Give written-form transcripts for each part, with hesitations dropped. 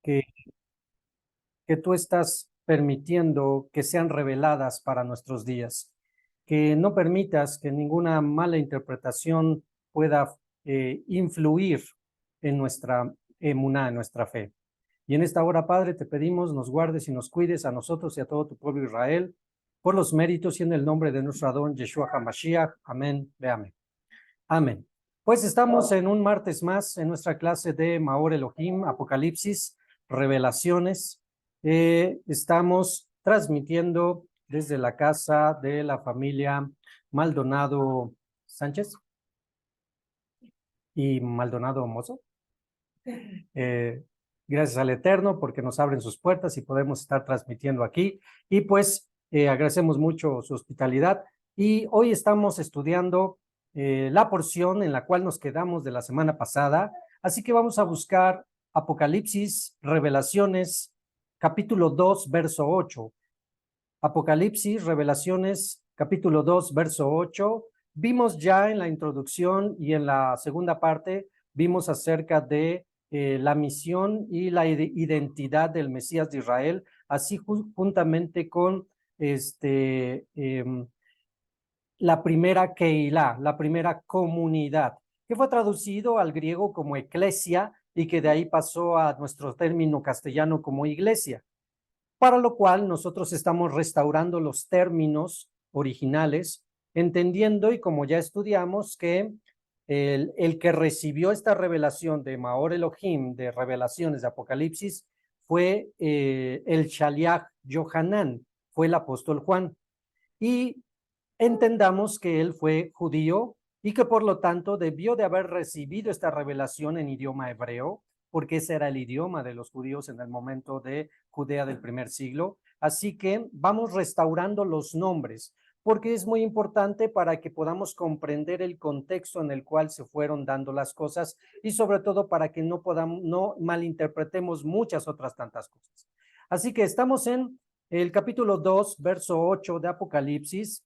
que, que tú estás permitiendo que sean reveladas para nuestros días. Que no permitas que ninguna mala interpretación pueda influir en nuestra emuná, en nuestra fe. Y en esta hora, Padre, te pedimos nos guardes y nos cuides a nosotros y a todo tu pueblo Israel, por los méritos y en el nombre de nuestro Adón Yeshua HaMashiach. Amén. Véame. Amén. Pues estamos en un martes más en nuestra clase de Maor Elohim, Apocalipsis, Revelaciones. Estamos transmitiendo desde la casa de la familia Maldonado Sánchez y Maldonado Mozo. Gracias al Eterno porque nos abren sus puertas y podemos estar transmitiendo aquí. Y pues agradecemos mucho su hospitalidad. Y hoy estamos estudiando la porción en la cual nos quedamos de la semana pasada. Así que vamos a buscar Apocalipsis, Revelaciones, capítulo 2, verso 8. Apocalipsis, Revelaciones, capítulo 2, verso 8. Vimos ya en la introducción y en la segunda parte, vimos acerca de la misión y la identidad del Mesías de Israel, así juntamente con la primera Keilah, la primera comunidad, que fue traducido al griego como eclesia y que de ahí pasó a nuestro término castellano como iglesia, para lo cual nosotros estamos restaurando los términos originales, entendiendo y como ya estudiamos que el que recibió esta revelación de Maor Elohim, de revelaciones de Apocalipsis, fue el Shaliach Yohanan, fue el apóstol Juan. Y entendamos que él fue judío y que por lo tanto debió de haber recibido esta revelación en idioma hebreo, porque ese era el idioma de los judíos en el momento de Judea del primer siglo. Así que vamos restaurando los nombres, porque es muy importante para que podamos comprender el contexto en el cual se fueron dando las cosas y sobre todo para que no malinterpretemos muchas otras tantas cosas. Así que estamos en el capítulo 2, verso 8 de Apocalipsis.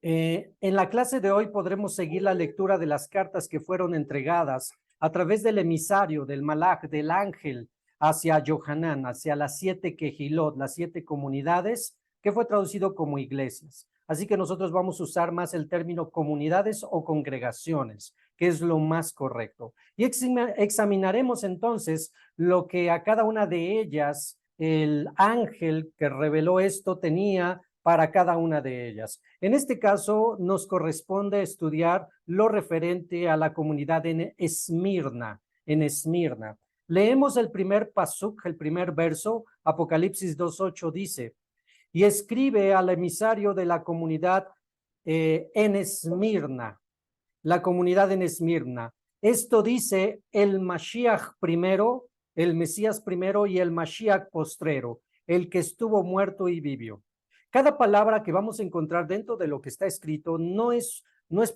En la clase de hoy podremos seguir la lectura de las cartas que fueron entregadas a través del emisario, del malach, del ángel, hacia Yohanan, hacia las 7 Kehilot, las 7 comunidades, que fue traducido como iglesias. Así que nosotros vamos a usar más el término comunidades o congregaciones, que es lo más correcto. Y examinaremos entonces lo que a cada una de ellas el ángel que reveló esto tenía para cada una de ellas. En este caso, nos corresponde estudiar lo referente a la comunidad en Esmirna, Leemos el primer pasuk, el primer verso, Apocalipsis 2:8 dice, y escribe al emisario de la comunidad en Esmirna, la comunidad en Esmirna. Esto dice el Mashiach primero, el Mesías primero y el Mashiach postrero, el que estuvo muerto y vivió. Cada palabra que vamos a encontrar dentro de lo que está escrito no es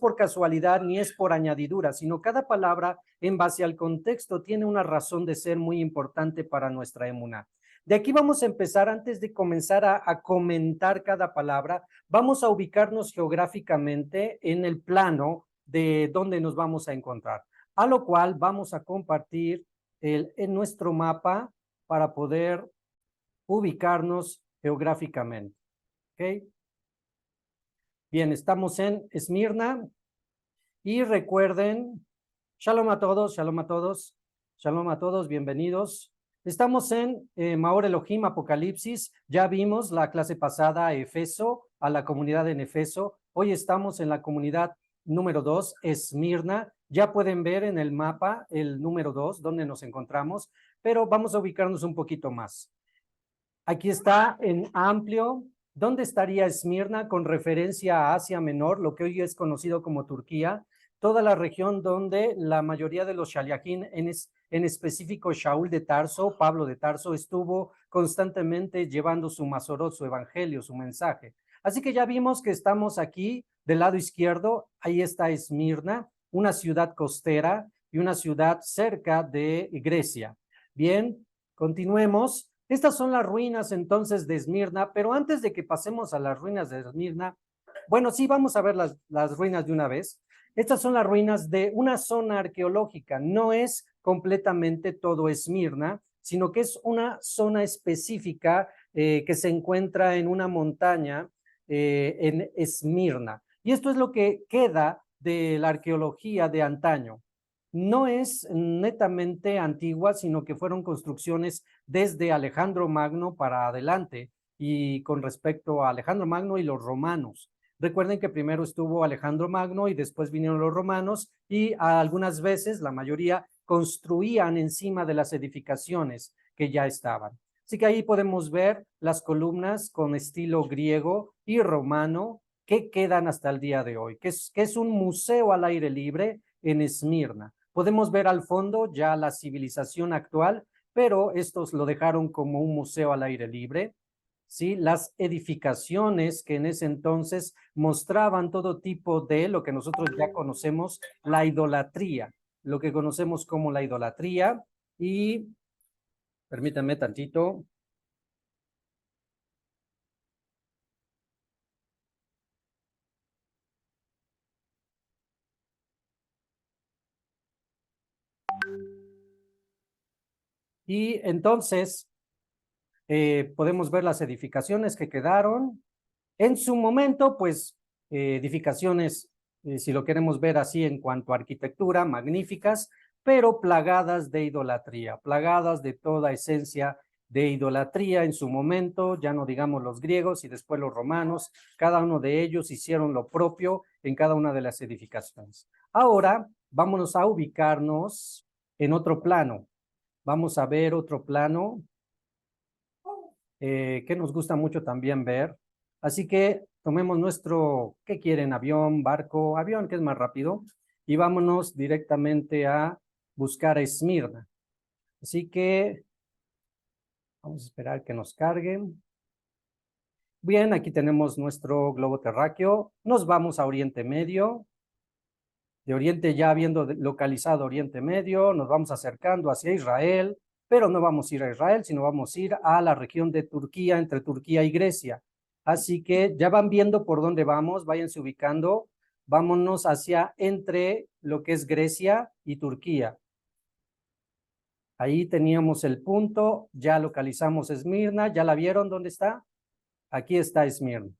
por casualidad ni es por añadidura, sino cada palabra en base al contexto tiene una razón de ser muy importante para nuestra emuná. De aquí vamos a empezar, antes de comenzar a comentar cada palabra, vamos a ubicarnos geográficamente en el plano de dónde nos vamos a encontrar, a lo cual vamos a compartir en nuestro mapa para poder ubicarnos geográficamente. ¿Ok? Bien, estamos en Esmirna y recuerden, shalom a todos, shalom a todos, shalom a todos, bienvenidos. Estamos en Maor Elohim, Apocalipsis. Ya vimos la clase pasada a Efeso, a la comunidad en Efeso. Hoy estamos en la comunidad número 2, Esmirna. Ya pueden ver en el mapa el número 2, donde nos encontramos, pero vamos a ubicarnos un poquito más. Aquí está en amplio. ¿Dónde estaría Esmirna con referencia a Asia Menor, lo que hoy es conocido como Turquía? Toda la región donde la mayoría de los shaliachim, en específico Shaul de Tarso, Pablo de Tarso, estuvo constantemente llevando su masorot, su evangelio, su mensaje. Así que ya vimos que estamos aquí del lado izquierdo, ahí está Esmirna, una ciudad costera y una ciudad cerca de Grecia. Bien, continuemos. Estas son las ruinas entonces de Esmirna, pero antes de que pasemos a las ruinas de Esmirna, bueno, sí, vamos a ver las ruinas de una vez. Estas son las ruinas de una zona arqueológica, no es completamente todo Esmirna, sino que es una zona específica que se encuentra en una montaña en Esmirna. Y esto es lo que queda de la arqueología de antaño. No es netamente antigua, sino que fueron construcciones desde Alejandro Magno para adelante y con respecto a Alejandro Magno y los romanos. Recuerden que primero estuvo Alejandro Magno y después vinieron los romanos y algunas veces, la mayoría, construían encima de las edificaciones que ya estaban. Así que ahí podemos ver las columnas con estilo griego y romano que quedan hasta el día de hoy, que es un museo al aire libre en Esmirna. Podemos ver al fondo ya la civilización actual, pero estos lo dejaron como un museo al aire libre. ¿Sí? Las edificaciones que en ese entonces mostraban todo tipo de lo que nosotros ya conocemos, la idolatría, lo que conocemos como la idolatría. Y permítanme tantito. Y entonces podemos ver las edificaciones que quedaron. En su momento, pues, edificaciones, si lo queremos ver así en cuanto a arquitectura, magníficas, pero plagadas de idolatría, plagadas de toda esencia de idolatría en su momento, ya no digamos los griegos y después los romanos, cada uno de ellos hicieron lo propio en cada una de las edificaciones. Ahora, vámonos a ubicarnos en otro plano. Vamos a ver otro plano que nos gusta mucho también ver. Así que tomemos nuestro, ¿qué quieren? Avión, barco, avión, que es más rápido, y vámonos directamente a buscar a Esmirna. Así que vamos a esperar que nos carguen. Bien, aquí tenemos nuestro globo terráqueo. Nos vamos a Oriente Medio. De Oriente, ya habiendo localizado Oriente Medio, nos vamos acercando hacia Israel, pero no vamos a ir a Israel, sino vamos a ir a la región de Turquía, entre Turquía y Grecia. Así que ya van viendo por dónde vamos, váyanse ubicando, vámonos hacia entre lo que es Grecia y Turquía. Ahí teníamos el punto, ya localizamos Esmirna, ¿ya la vieron dónde está? Aquí está Esmirna.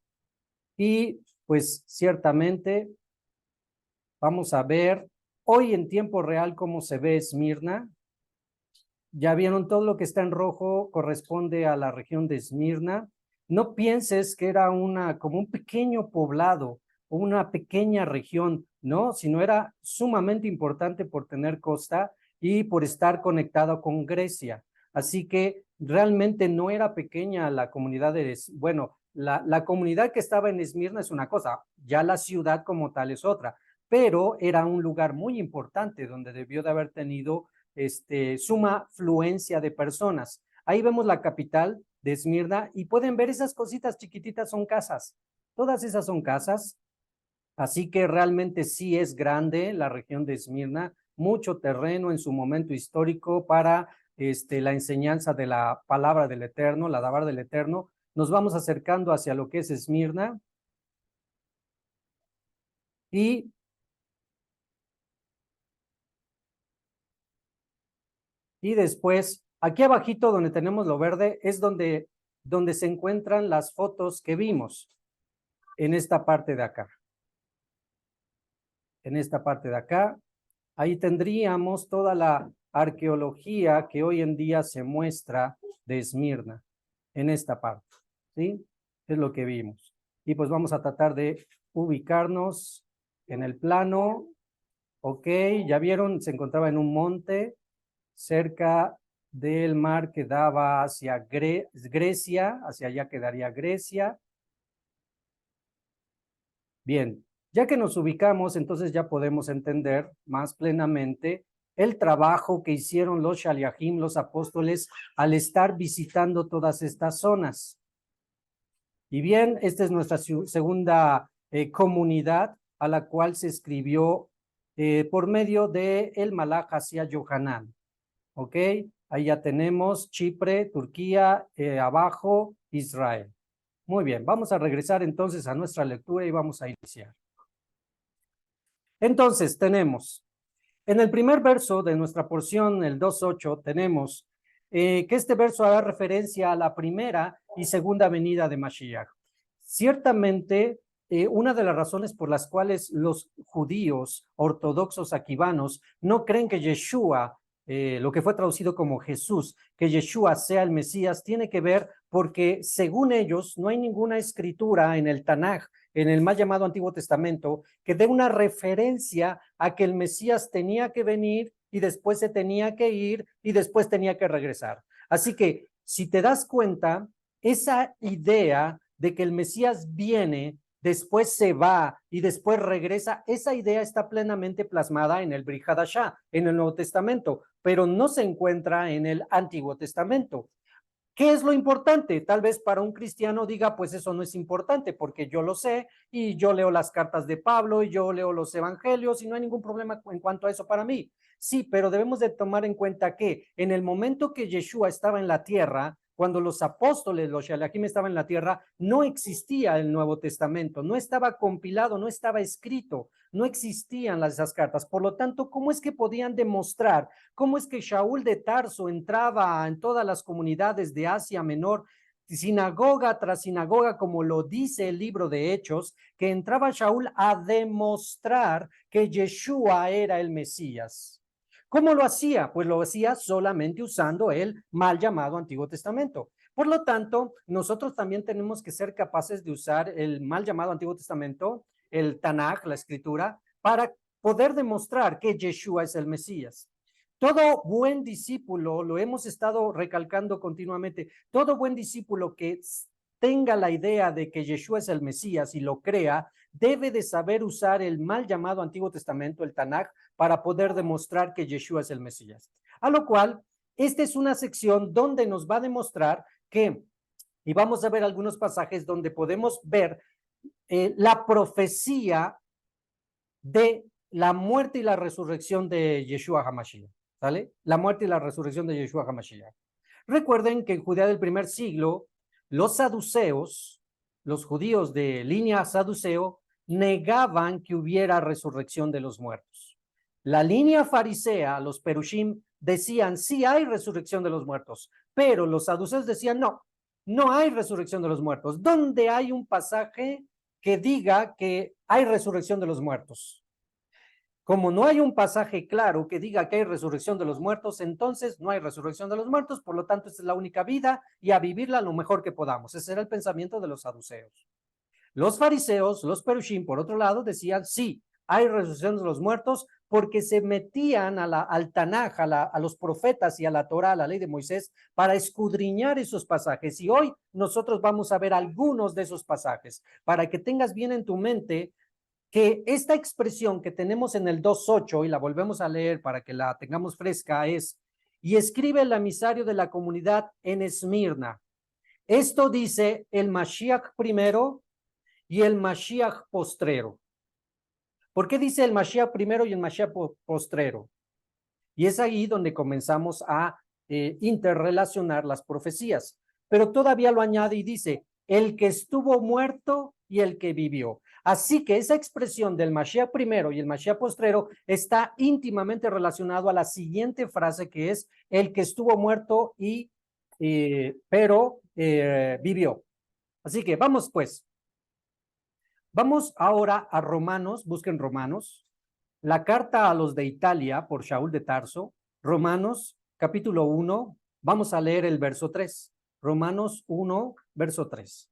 Y pues ciertamente vamos a ver hoy en tiempo real cómo se ve Esmirna. Ya vieron, todo lo que está en rojo corresponde a la región de Esmirna. No pienses que era como un pequeño poblado o una pequeña región, ¿no? Sino era sumamente importante por tener costa y por estar conectado con Grecia. Así que realmente no era pequeña la comunidad bueno, la comunidad que estaba en Esmirna es una cosa, ya la ciudad como tal es otra, pero era un lugar muy importante donde debió de haber tenido suma fluencia de personas. Ahí vemos la capital de Esmirna y pueden ver esas cositas chiquititas, son casas. Todas esas son casas, así que realmente sí es grande la región de Esmirna, mucho terreno en su momento histórico para la enseñanza de la palabra del Eterno, la Dabar del Eterno. Nos vamos acercando hacia lo que es Esmirna y después, aquí abajito donde tenemos lo verde, es donde se encuentran las fotos que vimos en esta parte de acá. En esta parte de acá, ahí tendríamos toda la arqueología que hoy en día se muestra de Esmirna, en esta parte, ¿sí? Es lo que vimos. Y pues vamos a tratar de ubicarnos en el plano. Ok, ya vieron, se encontraba en un monte cerca del mar que daba hacia Grecia, hacia allá quedaría Grecia. Bien, ya que nos ubicamos, entonces ya podemos entender más plenamente el trabajo que hicieron los Shaliachim, los apóstoles, al estar visitando todas estas zonas. Y bien, esta es nuestra segunda comunidad a la cual se escribió por medio de el Malach hacia Yohanan. ¿Ok? Ahí ya tenemos Chipre, Turquía, abajo Israel. Muy bien, vamos a regresar entonces a nuestra lectura y vamos a iniciar. Entonces, tenemos, en el primer verso de nuestra porción, el 2.8, tenemos que este verso hará referencia a la primera y segunda venida de Mashiach. Ciertamente, una de las razones por las cuales los judíos ortodoxos aquivanos no creen que Yeshua, lo que fue traducido como Jesús, que Yeshua sea el Mesías, tiene que ver porque según ellos no hay ninguna escritura en el Tanaj, en el mal llamado Antiguo Testamento, que dé una referencia a que el Mesías tenía que venir y después se tenía que ir y después tenía que regresar. Así que si te das cuenta, esa idea de que el Mesías viene, después se va y después regresa, esa idea está plenamente plasmada en el Brit Hadashah, en el Nuevo Testamento, pero no se encuentra en el Antiguo Testamento. ¿Qué es lo importante? Tal vez para un cristiano diga, pues eso no es importante porque yo lo sé y yo leo las cartas de Pablo y yo leo los evangelios y no hay ningún problema en cuanto a eso para mí. Sí, pero debemos de tomar en cuenta que en el momento que Yeshua estaba en la tierra, cuando los apóstoles, los Shaliachim estaban en la tierra, no existía el Nuevo Testamento, no estaba compilado, no estaba escrito, no existían esas cartas. Por lo tanto, ¿cómo es que podían demostrar? ¿Cómo es que Shaul de Tarso entraba en todas las comunidades de Asia Menor, sinagoga tras sinagoga, como lo dice el libro de Hechos, que entraba Shaul a demostrar que Yeshua era el Mesías? ¿Cómo lo hacía? Pues lo hacía solamente usando el mal llamado Antiguo Testamento. Por lo tanto, nosotros también tenemos que ser capaces de usar el mal llamado Antiguo Testamento, el Tanaj, la escritura, para poder demostrar que Yeshua es el Mesías. Todo buen discípulo, lo hemos estado recalcando continuamente, todo buen discípulo que tenga la idea de que Yeshua es el Mesías y lo crea, debe de saber usar el mal llamado Antiguo Testamento, el Tanaj, para poder demostrar que Yeshua es el Mesías. A lo cual, esta es una sección donde nos va a demostrar que, y vamos a ver algunos pasajes donde podemos ver la profecía de la muerte y la resurrección de Yeshua HaMashiach, ¿sale? La muerte y la resurrección de Yeshua HaMashiach. Recuerden que en Judea del primer siglo, los saduceos, los judíos de línea saduceo, negaban que hubiera resurrección de los muertos. La línea farisea, los perushim, decían, sí hay resurrección de los muertos, pero los saduceos decían, no, no hay resurrección de los muertos. ¿Dónde hay un pasaje que diga que hay resurrección de los muertos? Como no hay un pasaje claro que diga que hay resurrección de los muertos, entonces no hay resurrección de los muertos, por lo tanto, esta es la única vida y a vivirla lo mejor que podamos. Ese era el pensamiento de los saduceos. Los fariseos, los perushim, por otro lado, decían, sí, hay resurrección de los muertos porque se metían al Tanaj, a los profetas y a la Torah, a la ley de Moisés, para escudriñar esos pasajes. Y hoy nosotros vamos a ver algunos de esos pasajes, para que tengas bien en tu mente que esta expresión que tenemos en el 2.8, y la volvemos a leer para que la tengamos fresca, es, y escribe el emisario de la comunidad en Esmirna. Esto dice el Mashiach primero y el Mashiach postrero. ¿Por qué dice el Mashiach primero y el Mashiach postrero? Y es ahí donde comenzamos a interrelacionar las profecías. Pero todavía lo añade y dice, el que estuvo muerto y el que vivió. Así que esa expresión del Mashiach primero y el Mashiach postrero está íntimamente relacionado a la siguiente frase que es el que estuvo muerto y pero vivió. Así que vamos pues. Vamos ahora a Romanos, busquen Romanos, la carta a los de Italia por Shaul de Tarso, Romanos capítulo 1, vamos a leer el verso 3. Romanos 1, verso 3.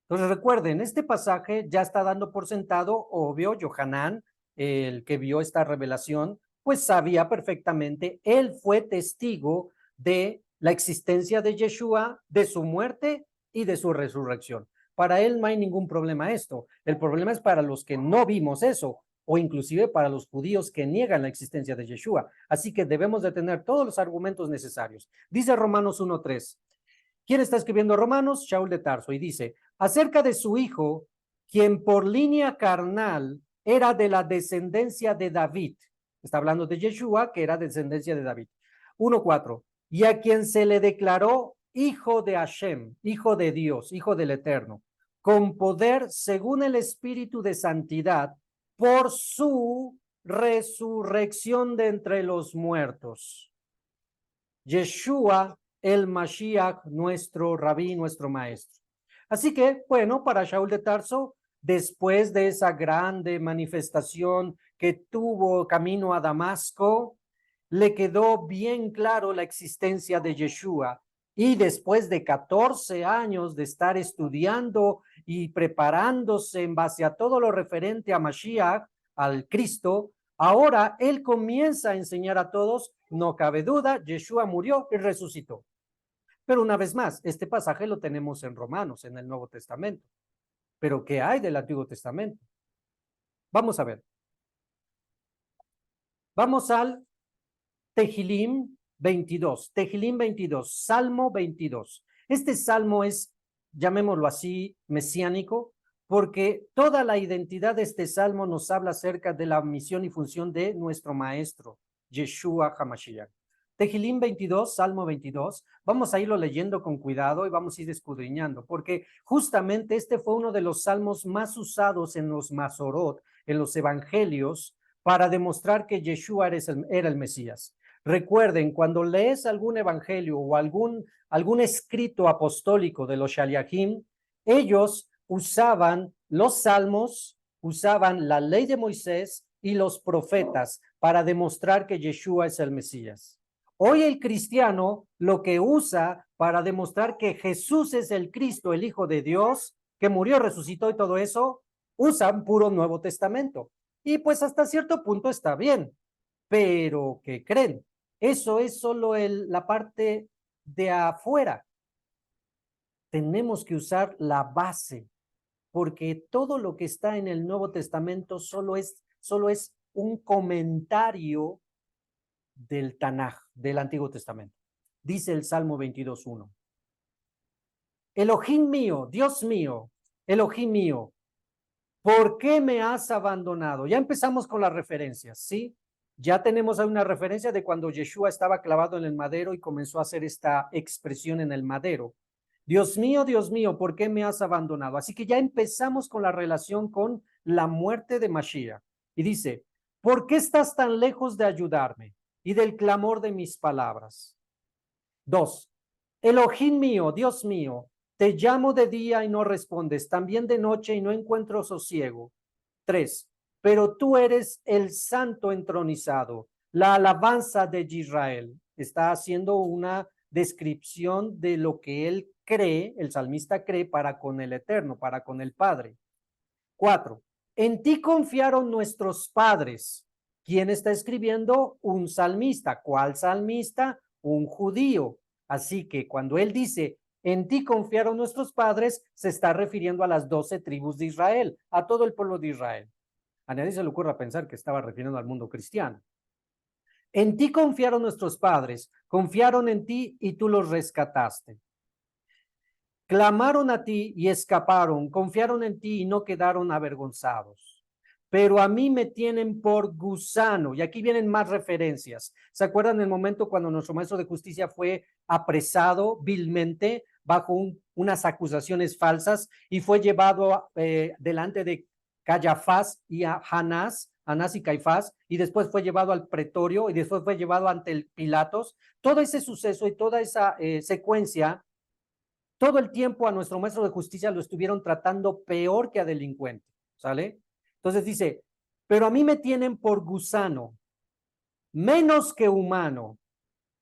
Entonces recuerden, este pasaje ya está dando por sentado, obvio, Yohanan, el que vio esta revelación, pues sabía perfectamente, él fue testigo de la existencia de Yeshua, de su muerte y de su resurrección. Para él no hay ningún problema esto. El problema es para los que no vimos eso, o inclusive para los judíos que niegan la existencia de Yeshua. Así que debemos de tener todos los argumentos necesarios. Dice Romanos 1:3. ¿Quién está escribiendo Romanos? Shaul de Tarso. Y dice, acerca de su hijo, quien por línea carnal era de la descendencia de David. Está hablando de Yeshua, que era descendencia de David. 1:4. Y a quien se le declaró hijo de Hashem, hijo de Dios, hijo del Eterno, con poder según el Espíritu de Santidad, por su resurrección de entre los muertos. Yeshua el Mashiach, nuestro rabí, nuestro maestro. Así que, bueno, para Shaul de Tarso, después de esa grande manifestación que tuvo camino a Damasco, le quedó bien claro la existencia de Yeshua. Y después de 14 años de estar estudiando y preparándose en base a todo lo referente a Mashiach, al Cristo, ahora él comienza a enseñar a todos, no cabe duda, Yeshua murió y resucitó. Pero una vez más, este pasaje lo tenemos en Romanos, en el Nuevo Testamento. Pero ¿qué hay del Antiguo Testamento? Vamos a ver. Vamos al Tehilim 22. Tehilim 22, Salmo 22. Este salmo es, llamémoslo así, mesiánico, porque toda la identidad de este salmo nos habla acerca de la misión y función de nuestro maestro, Yeshua HaMashiach. Tehilim 22, Salmo 22, vamos a irlo leyendo con cuidado y vamos a ir escudriñando, porque justamente este fue uno de los salmos más usados en los Masorot, en los evangelios, para demostrar que Yeshua era el Mesías. Recuerden, cuando lees algún evangelio o algún escrito apostólico de los Shaliachim, ellos usaban los salmos, usaban la ley de Moisés y los profetas para demostrar que Yeshua es el Mesías. Hoy el cristiano lo que usa para demostrar que Jesús es el Cristo, el Hijo de Dios, que murió, resucitó y todo eso, usan puro Nuevo Testamento. Y pues hasta cierto punto está bien, pero ¿qué creen? Eso es solo la parte de afuera. Tenemos que usar la base, porque todo lo que está en el Nuevo Testamento solo es un comentario del Tanaj, del Antiguo Testamento. Dice el Salmo 22:1. Elohim mío, Dios mío, Elohim mío, ¿por qué me has abandonado? Ya empezamos con las referencias, ¿sí? Ya tenemos ahí una referencia de cuando Yeshua estaba clavado en el madero y comenzó a hacer esta expresión en el madero. Dios mío, ¿por qué me has abandonado? Así que ya empezamos con la relación con la muerte de Mashiach. Y dice, ¿por qué estás tan lejos de ayudarme y del clamor de mis palabras? 2. Elohim mío, Dios mío, te llamo de día y no respondes, también de noche y no encuentro sosiego. 3. Pero tú eres el santo entronizado, la alabanza de Israel. Está haciendo una descripción de lo que él cree, el salmista cree para con el Eterno, para con el Padre. 4. En ti confiaron nuestros padres. ¿Quién está escribiendo? Un salmista. ¿Cuál salmista? Un judío. Así que cuando él dice, en ti confiaron nuestros padres, se está refiriendo a las 12 tribus de Israel, a todo el pueblo de Israel. A nadie se le ocurra pensar que estaba refiriendo al mundo cristiano. En ti confiaron nuestros padres, confiaron en ti y tú los rescataste. Clamaron a ti y escaparon, confiaron en ti y no quedaron avergonzados. Pero a mí me tienen por gusano. Y aquí vienen más referencias. ¿Se acuerdan el momento cuando nuestro maestro de justicia fue apresado vilmente bajo unas acusaciones falsas y fue llevado delante de Cayafás y a Anás y Caifás, y después fue llevado al pretorio y después fue llevado ante el Pilatos? Todo ese suceso y toda esa secuencia, todo el tiempo a nuestro maestro de justicia lo estuvieron tratando peor que a delincuente, ¿sale? Entonces dice, pero a mí me tienen por gusano, menos que humano,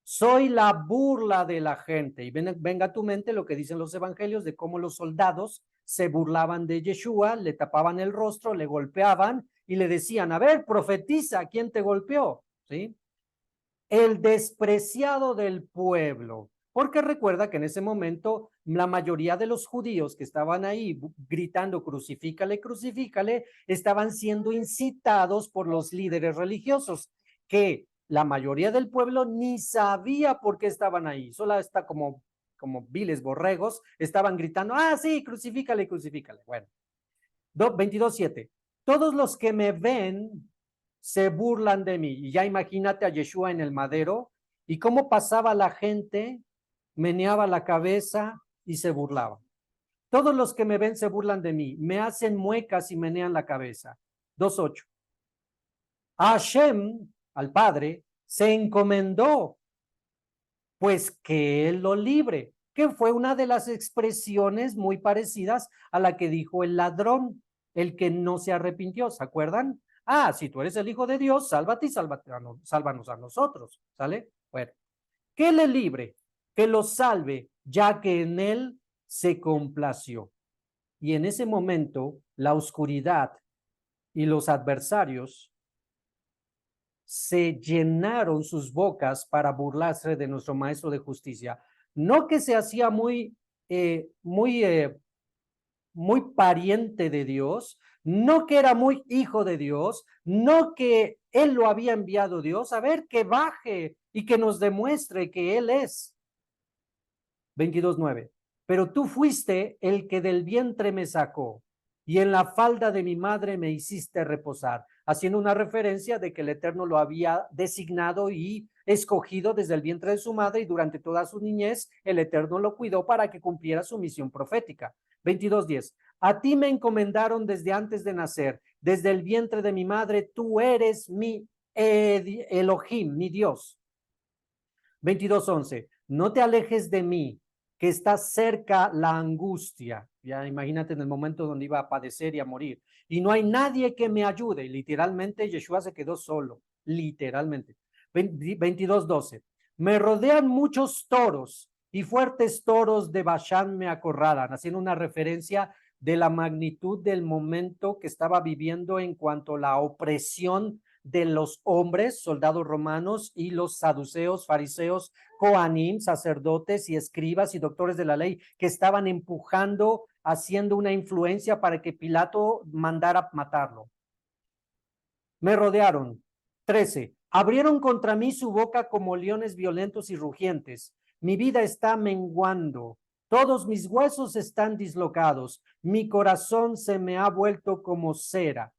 soy la burla de la gente. Y venga a tu mente lo que dicen los evangelios de cómo los soldados se burlaban de Yeshua, le tapaban el rostro, le golpeaban y le decían, a ver, profetiza, ¿quién te golpeó? ¿Sí? El despreciado del pueblo. Porque recuerda que en ese momento la mayoría de los judíos que estaban ahí gritando crucifícale, crucifícale, estaban siendo incitados por los líderes religiosos, que la mayoría del pueblo ni sabía por qué estaban ahí, solo está como viles borregos, estaban gritando, ah, sí, crucifícale, crucifícale. Bueno, 22:7. Todos los que me ven se burlan de mí. Y ya imagínate a Yeshua en el madero y cómo pasaba la gente, meneaba la cabeza y se burlaba. Todos los que me ven se burlan de mí, me hacen muecas y menean la cabeza. 2:8. A Hashem, al Padre, se encomendó pues que él lo libre, que fue una de las expresiones muy parecidas a la que dijo el ladrón, el que no se arrepintió, ¿se acuerdan? Ah, si tú eres el Hijo de Dios, sálvate y sálvanos a nosotros, ¿sale? Bueno, que le libre, que lo salve, ya que en él se complació. Y en ese momento, la oscuridad y los adversarios se llenaron sus bocas para burlarse de nuestro Maestro de Justicia. No que se hacía muy pariente de Dios, no que era muy hijo de Dios, no que él lo había enviado Dios, a ver, que baje y que nos demuestre que él es. 22:9. Pero tú fuiste el que del vientre me sacó y en la falda de mi madre me hiciste reposar, haciendo una referencia de que el Eterno lo había designado y escogido desde el vientre de su madre y durante toda su niñez el Eterno lo cuidó para que cumpliera su misión profética. 22:10. A ti me encomendaron desde antes de nacer, desde el vientre de mi madre, tú eres mi Elohim, mi Dios. 22:11. No te alejes de mí, que está cerca la angustia. Ya imagínate en el momento donde iba a padecer y a morir. Y no hay nadie que me ayude. Y literalmente Yeshua se quedó solo, literalmente. 22:12. Me rodean muchos toros y fuertes toros de Bashán me acorralan, haciendo una referencia de la magnitud del momento que estaba viviendo en cuanto a la opresión de los hombres, soldados romanos, y los saduceos, fariseos, coanim, sacerdotes y escribas y doctores de la ley, que estaban empujando, haciendo una influencia para que Pilato mandara matarlo. Me rodearon. 13. Abrieron contra mí su boca como leones violentos y rugientes. Mi vida está menguando. Todos mis huesos están dislocados. Mi corazón se me ha vuelto como cera.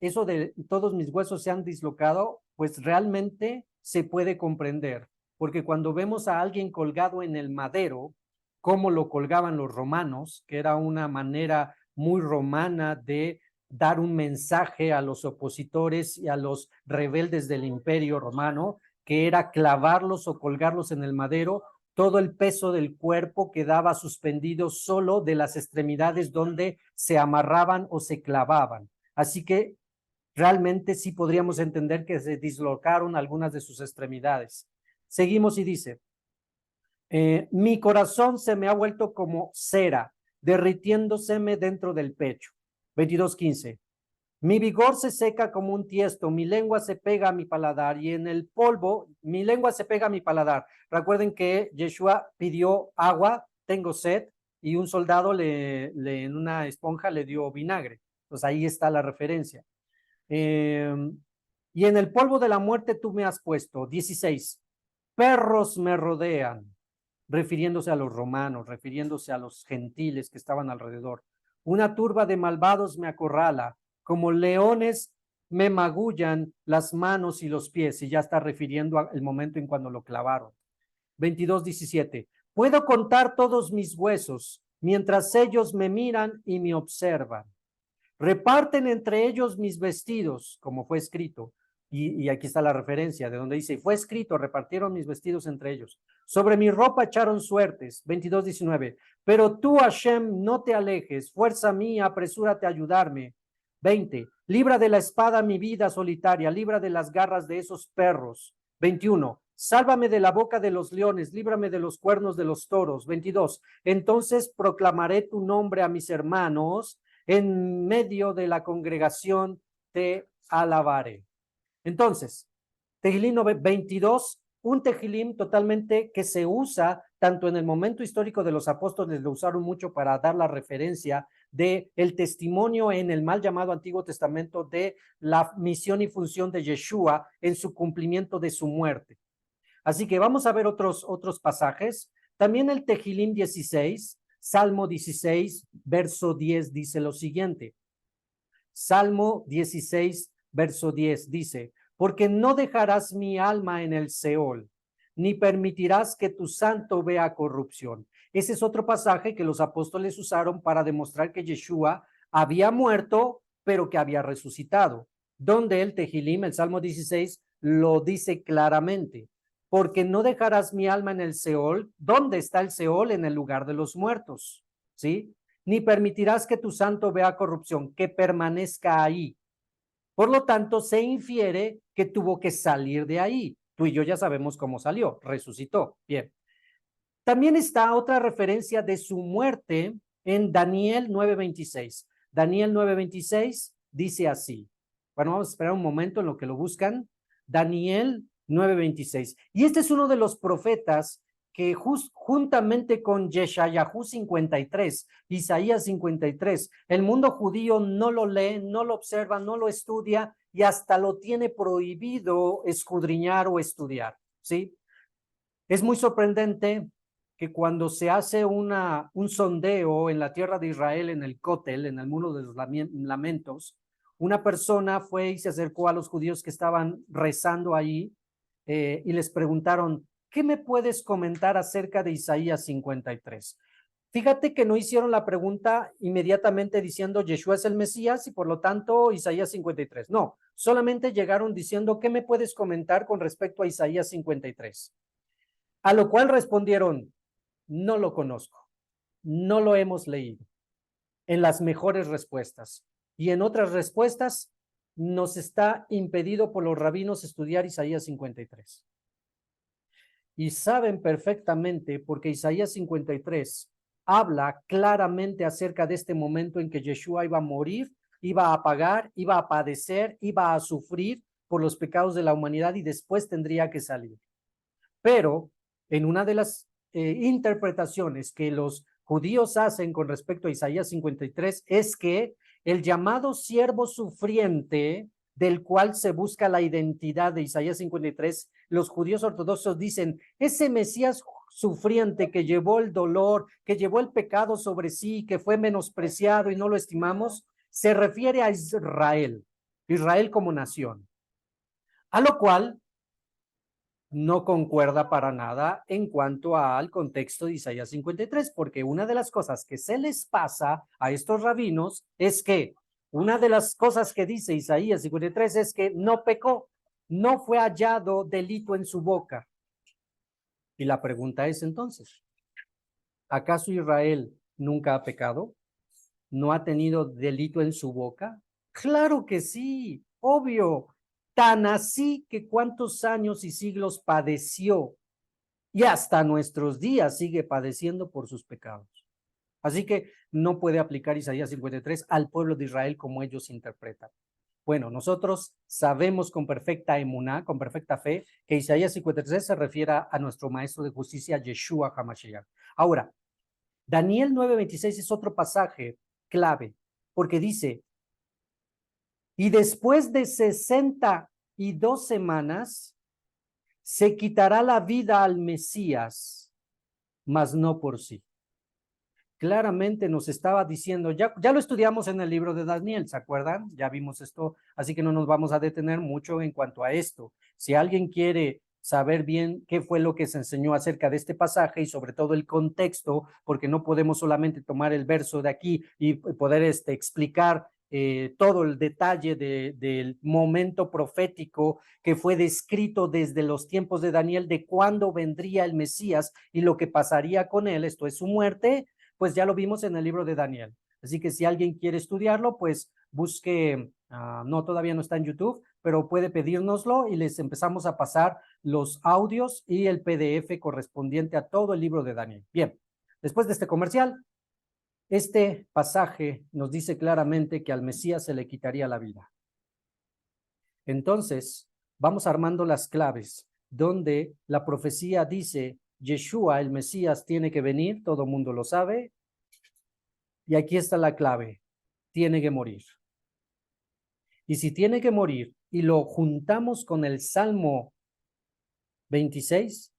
Eso de todos mis huesos se han dislocado, pues realmente se puede comprender, porque cuando vemos a alguien colgado en el madero, como lo colgaban los romanos, que era una manera muy romana de dar un mensaje a los opositores y a los rebeldes del imperio romano, que era clavarlos o colgarlos en el madero, todo el peso del cuerpo quedaba suspendido solo de las extremidades donde se amarraban o se clavaban. Así que realmente sí podríamos entender que se dislocaron algunas de sus extremidades. Seguimos y dice, mi corazón se me ha vuelto como cera, derritiéndoseme dentro del pecho. 22:15. Mi vigor se seca como un tiesto, mi lengua se pega a mi paladar y en el polvo, mi lengua se pega a mi paladar. Recuerden que Yeshua pidió agua, tengo sed, y un soldado en una esponja le dio vinagre. Pues ahí está la referencia. Y en el polvo de la muerte tú me has puesto. 16. Perros me rodean, refiriéndose a los romanos, refiriéndose a los gentiles que estaban alrededor. Una turba de malvados me acorrala, como leones me magullan las manos y los pies, y ya está refiriendo al momento en cuando lo clavaron. 22:17. Puedo contar todos mis huesos, mientras ellos me miran y me observan. Reparten entre ellos mis vestidos, como fue escrito. Y aquí está la referencia de donde dice, fue escrito, repartieron mis vestidos entre ellos. Sobre mi ropa echaron suertes. 22:19. Pero tú, Hashem, no te alejes. Fuerza mía, apresúrate a ayudarme. 20. Libra de la espada mi vida solitaria. Libra de las garras de esos perros. 21. Sálvame de la boca de los leones. Líbrame de los cuernos de los toros. 22. Entonces proclamaré tu nombre a mis hermanos. En medio de la congregación te alabaré. Entonces, Tehilim 22, un Tehilim totalmente que se usa tanto en el momento histórico de los apóstoles, lo usaron mucho para dar la referencia de el testimonio en el mal llamado Antiguo Testamento de la misión y función de Yeshua en su cumplimiento de su muerte. Así que vamos a ver otros pasajes. También el Tehilim 16, Salmo 16, verso 10 dice lo siguiente. Salmo 16, verso 10 dice, porque no dejarás mi alma en el Seol, ni permitirás que tu santo vea corrupción. Ese es otro pasaje que los apóstoles usaron para demostrar que Yeshua había muerto, pero que había resucitado. Donde el Tehilim, el Salmo 16, lo dice claramente. porque no dejarás mi alma en el Seol. ¿Dónde está el Seol? En el lugar de los muertos, ¿sí? Ni permitirás que tu santo vea corrupción, que permanezca ahí. Por lo tanto, se infiere que tuvo que salir de ahí. Tú y yo ya sabemos cómo salió, resucitó. Bien. También está otra referencia de su muerte en Daniel 9:26. Daniel 9:26 dice así. Bueno, vamos a esperar un momento en lo que lo buscan. Daniel 9:26. Y este es uno de los profetas que juntamente con Yeshayahu 53, Isaías 53, el mundo judío no lo lee, no lo observa, no lo estudia y hasta lo tiene prohibido escudriñar o estudiar, ¿sí? Es muy sorprendente que cuando se hace un sondeo en la tierra de Israel, en el Kotel, en el muro de los lamentos, una persona fue y se acercó a los judíos que estaban rezando ahí y les preguntaron, ¿qué me puedes comentar acerca de Isaías 53? Fíjate que no hicieron la pregunta inmediatamente diciendo Yeshua es el Mesías y por lo tanto Isaías 53. No, solamente llegaron diciendo, ¿qué me puedes comentar con respecto a Isaías 53? A lo cual respondieron, no lo conozco, no lo hemos leído, en las mejores respuestas. Y en otras respuestas, nos está impedido por los rabinos estudiar Isaías 53. Y saben perfectamente, porque Isaías 53 habla claramente acerca de este momento en que Yeshua iba a morir, iba a pagar, iba a padecer, iba a sufrir por los pecados de la humanidad y después tendría que salir. Pero en una de las interpretaciones que los judíos hacen con respecto a Isaías 53 es que el llamado siervo sufriente del cual se busca la identidad de Isaías 53, los judíos ortodoxos dicen, ese Mesías sufriente que llevó el dolor, que llevó el pecado sobre sí, que fue menospreciado y no lo estimamos, se refiere a Israel, Israel como nación. A lo cual no concuerda para nada en cuanto al contexto de Isaías 53, porque una de las cosas que se les pasa a estos rabinos es que una de las cosas que dice Isaías 53 es que no pecó, no fue hallado delito en su boca. Y la pregunta es entonces, ¿acaso Israel nunca ha pecado? ¿No ha tenido delito en su boca? Claro que sí, obvio. Tan así que cuántos años y siglos padeció y hasta nuestros días sigue padeciendo por sus pecados. Así que no puede aplicar Isaías 53 al pueblo de Israel como ellos interpretan. Bueno, nosotros sabemos con perfecta emuná, con perfecta fe, que Isaías 53 se refiere a nuestro maestro de justicia, Yeshua HaMashiach. Ahora, Daniel 9:26 es otro pasaje clave, porque dice, y después de 62 semanas, se quitará la vida al Mesías, mas no por sí. Claramente nos estaba diciendo, ya lo estudiamos en el libro de Daniel, ¿se acuerdan? Ya vimos esto, así que no nos vamos a detener mucho en cuanto a esto. Si alguien quiere saber bien qué fue lo que se enseñó acerca de este pasaje y sobre todo el contexto, porque no podemos solamente tomar el verso de aquí y poder explicar todo el detalle del momento profético que fue descrito desde los tiempos de Daniel, de cuándo vendría el Mesías y lo que pasaría con él, esto es su muerte, pues ya lo vimos en el libro de Daniel. Así que si alguien quiere estudiarlo, pues busque, no, todavía no está en YouTube, pero puede pedírnoslo y les empezamos a pasar los audios y el PDF correspondiente a todo el libro de Daniel. Bien, después de este comercial, este pasaje nos dice claramente que al Mesías se le quitaría la vida. Entonces, vamos armando las claves, donde la profecía dice, Yeshua, el Mesías, tiene que venir, todo el mundo lo sabe, y aquí está la clave, tiene que morir. Y si tiene que morir y lo juntamos con el Salmo 26,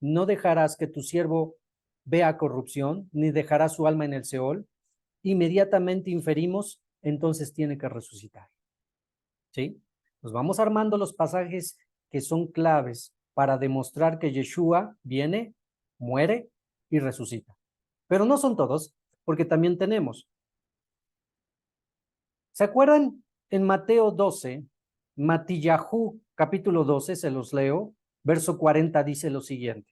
no dejarás que tu siervo vea corrupción, ni dejará su alma en el Seol, inmediatamente inferimos, entonces tiene que resucitar. ¿Sí? Nos vamos armando los pasajes que son claves para demostrar que Yeshua viene, muere y resucita. Pero no son todos, porque también tenemos. ¿Se acuerdan en Mateo 12, Matillahu, capítulo 12, se los leo? Verso 40 dice lo siguiente.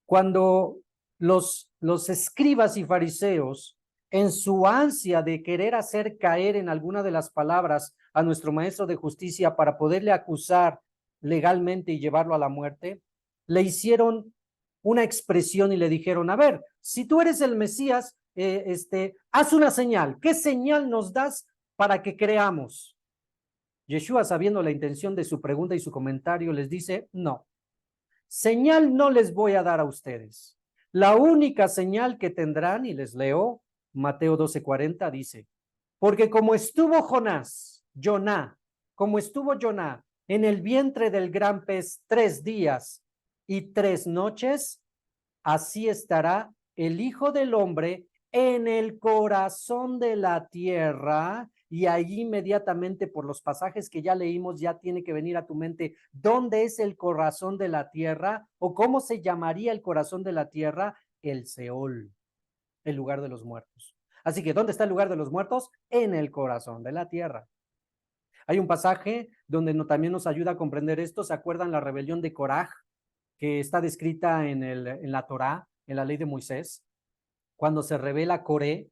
Cuando los escribas y fariseos, en su ansia de querer hacer caer en alguna de las palabras a nuestro maestro de justicia para poderle acusar legalmente y llevarlo a la muerte, le hicieron una expresión y le dijeron, a ver, si tú eres el Mesías, haz una señal. ¿Qué señal nos das para que creamos? Yeshua, sabiendo la intención de su pregunta y su comentario, les dice, no, señal no les voy a dar a ustedes. La única señal que tendrán, y les leo, Mateo 12:40 dice, porque como estuvo Joná, como estuvo Joná en el vientre del gran pez 3 días y 3 noches, así estará el Hijo del Hombre en el corazón de la tierra. Y ahí inmediatamente por los pasajes que ya leímos ya tiene que venir a tu mente dónde es el corazón de la tierra o cómo se llamaría el corazón de la tierra, el Seol, el lugar de los muertos. Así que ¿dónde está el lugar de los muertos? En el corazón de la tierra. Hay un pasaje donde también nos ayuda a comprender esto. ¿Se acuerdan la rebelión de Coraj, que está descrita en la Torá, en la ley de Moisés? Cuando se revela Coré,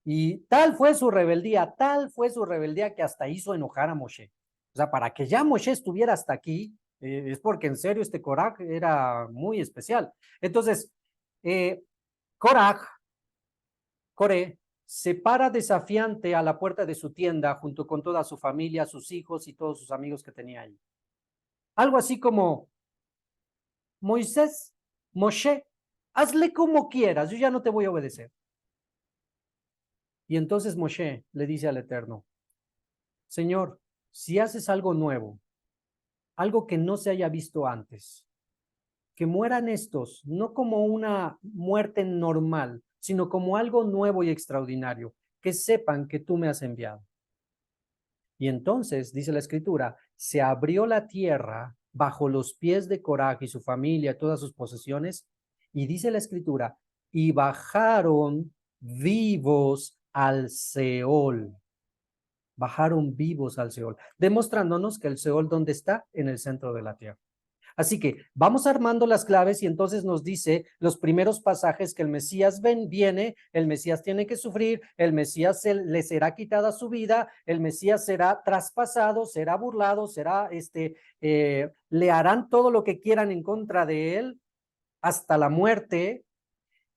y tal fue su rebeldía que hasta hizo enojar a Moshe. O sea, para que ya Moshe estuviera hasta aquí, es porque en serio este Coraj era muy especial. Entonces, Coré, se para desafiante a la puerta de su tienda junto con toda su familia, sus hijos y todos sus amigos que tenía ahí. Algo así como, Moisés, Moshe, hazle como quieras, yo ya no te voy a obedecer. Y entonces Moshe le dice al Eterno, Señor, si haces algo nuevo, algo que no se haya visto antes, que mueran estos, no como una muerte normal, sino como algo nuevo y extraordinario, que sepan que tú me has enviado. Y entonces, dice la escritura, se abrió la tierra bajo los pies de Coraj y su familia, todas sus posesiones, y dice la escritura, y bajaron vivos al Seol. Bajaron vivos al Seol, demostrándonos que el Seol, ¿dónde está? En el centro de la tierra. Así que vamos armando las claves y entonces nos dice los primeros pasajes que el Mesías viene, el Mesías tiene que sufrir, el Mesías le será quitada su vida, el Mesías será traspasado, será burlado, le harán todo lo que quieran en contra de él hasta la muerte,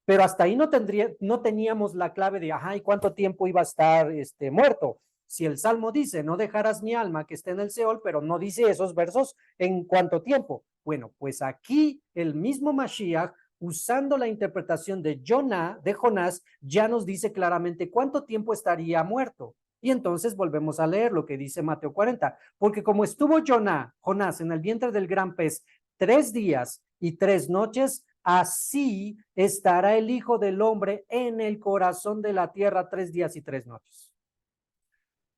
pero hasta ahí no teníamos la clave de, ajá, ¿y cuánto tiempo iba a estar muerto? Si el Salmo dice, no dejarás mi alma que esté en el Seol, pero no dice esos versos en cuánto tiempo. Bueno, pues aquí el mismo Mashiach, usando la interpretación de Jonás, ya nos dice claramente cuánto tiempo estaría muerto. Y entonces volvemos a leer lo que dice Mateo 40, porque como estuvo Jonás en el vientre del gran pez 3 días y 3 noches, así estará el Hijo del Hombre en el corazón de la tierra 3 días y 3 noches.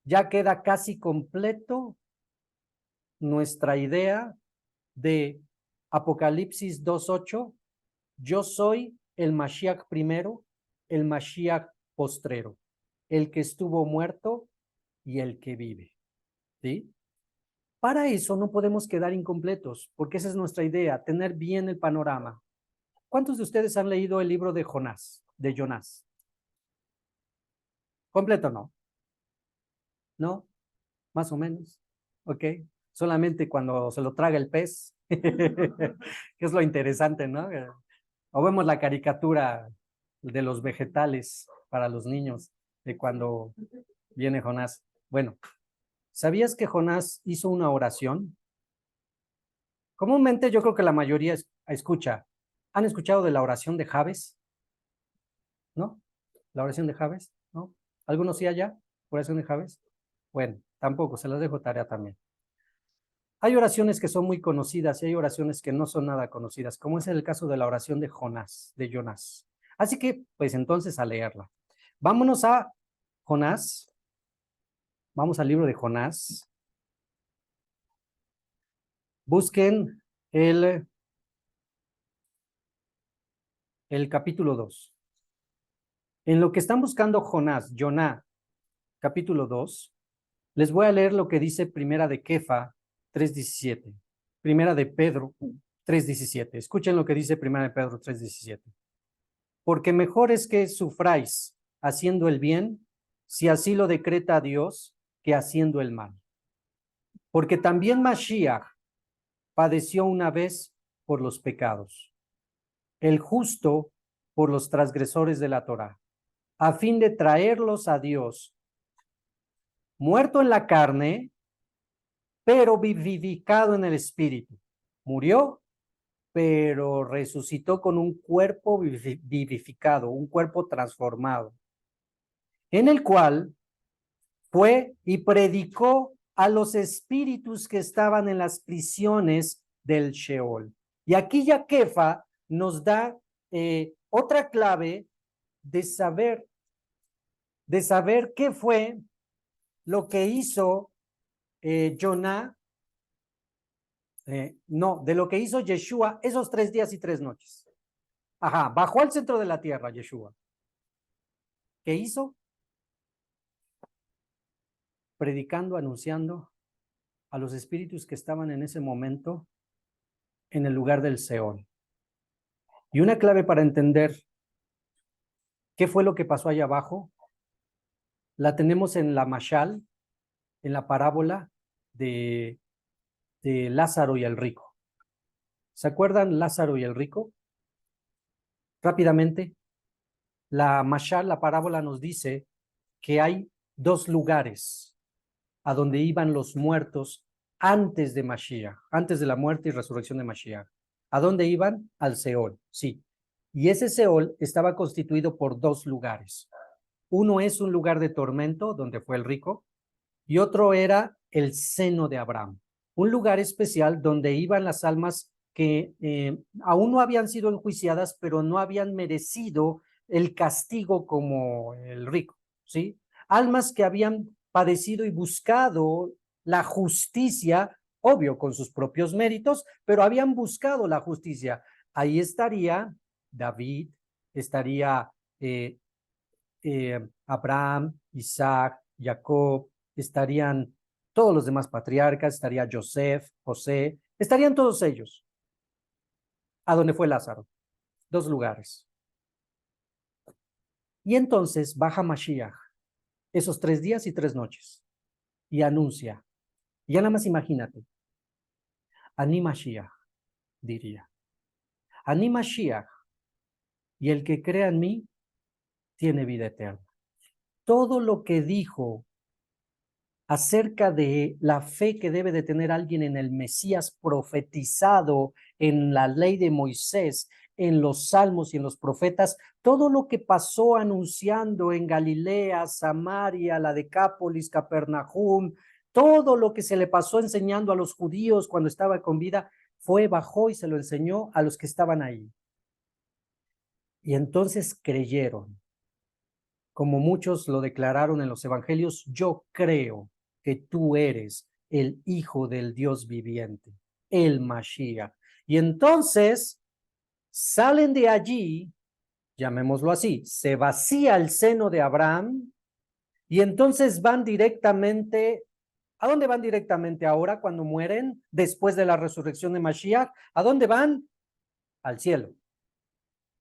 Ya queda casi completo nuestra idea de Apocalipsis 2:8. Yo soy el Mashiach primero, el Mashiach postrero, el que estuvo muerto y el que vive. ¿Sí? Para eso no podemos quedar incompletos, porque esa es nuestra idea, tener bien el panorama. ¿Cuántos de ustedes han leído el libro de Jonás? Completo no, ¿no? Más o menos, ¿ok? Solamente cuando se lo traga el pez, que es lo interesante, ¿no? O vemos la caricatura de los vegetales para los niños, de cuando viene Jonás. Bueno, ¿sabías que Jonás hizo una oración? Comúnmente yo creo que la mayoría escucha. ¿Han escuchado de la oración de Jabes? ¿No? La oración de Jabes, ¿no? ¿Algunos sí allá? ¿Oración de Jabes? Bueno, tampoco, se las dejo tarea también. Hay oraciones que son muy conocidas y hay oraciones que no son nada conocidas, como es el caso de la oración de Jonás. Así que, pues entonces a leerla. Vámonos a Jonás. Vamos al libro de Jonás. Busquen el capítulo 2. En lo que están buscando Joná, capítulo 2, les voy a leer lo que dice Primera de Kefa 3:17. Primera de Pedro 3:17. Escuchen lo que dice Primera de Pedro 3:17. Porque mejor es que sufráis haciendo el bien, si así lo decreta Dios, que haciendo el mal. Porque también Mashiach padeció una vez por los pecados, el justo por los transgresores de la Torá, a fin de traerlos a Dios, muerto en la carne, pero vivificado en el espíritu. Murió, pero resucitó con un cuerpo vivificado, un cuerpo transformado, en el cual fue y predicó a los espíritus que estaban en las prisiones del Sheol. Y aquí Yaquefa nos da otra clave de saber qué fue lo que hizo Jonah, no, de lo que hizo Yeshua esos 3 días y 3 noches. Ajá, bajó al centro de la tierra Yeshua. ¿Qué hizo? Predicando, anunciando a los espíritus que estaban en ese momento en el lugar del Seol. Y una clave para entender qué fue lo que pasó allá abajo, la tenemos en la mashal, en la parábola de Lázaro y el rico. ¿Se acuerdan Lázaro y el rico? Rápidamente, la mashal, la parábola nos dice que hay 2 lugares a donde iban los muertos antes de Mashiach, antes de la muerte y resurrección de Mashiach. ¿A dónde iban? Al Seol, sí. Y ese Seol estaba constituido por 2 lugares. Uno es un lugar de tormento, donde fue el rico, y otro era el seno de Abraham, un lugar especial donde iban las almas que aún no habían sido enjuiciadas, pero no habían merecido el castigo como el rico, ¿sí? Almas que habían padecido y buscado la justicia, obvio, con sus propios méritos, pero habían buscado la justicia. Ahí estaría David, estaría Abraham, Isaac, Jacob, estarían todos los demás patriarcas, estaría Joseph, José, estarían todos ellos. ¿A dónde fue Lázaro? 2 lugares. Y entonces baja Mashiach esos 3 días y 3 noches y anuncia. Ya nada más imagínate. Ani Mashiach, diría. Ani Mashiach, y el que crea en mí tiene vida eterna. Todo lo que dijo acerca de la fe que debe de tener alguien en el Mesías profetizado en la ley de Moisés, en los salmos y en los profetas, todo lo que pasó anunciando en Galilea, Samaria, la Decápolis, Capernaum, todo lo que se le pasó enseñando a los judíos cuando estaba con vida, bajó y se lo enseñó a los que estaban ahí. Y entonces creyeron, como muchos lo declararon en los evangelios: yo creo que tú eres el Hijo del Dios viviente, el Mashiach. Y entonces salen de allí, llamémoslo así, se vacía el seno de Abraham y entonces van directamente. ¿A dónde van directamente ahora cuando mueren después de la resurrección de Mashiach? ¿A dónde van? Al cielo.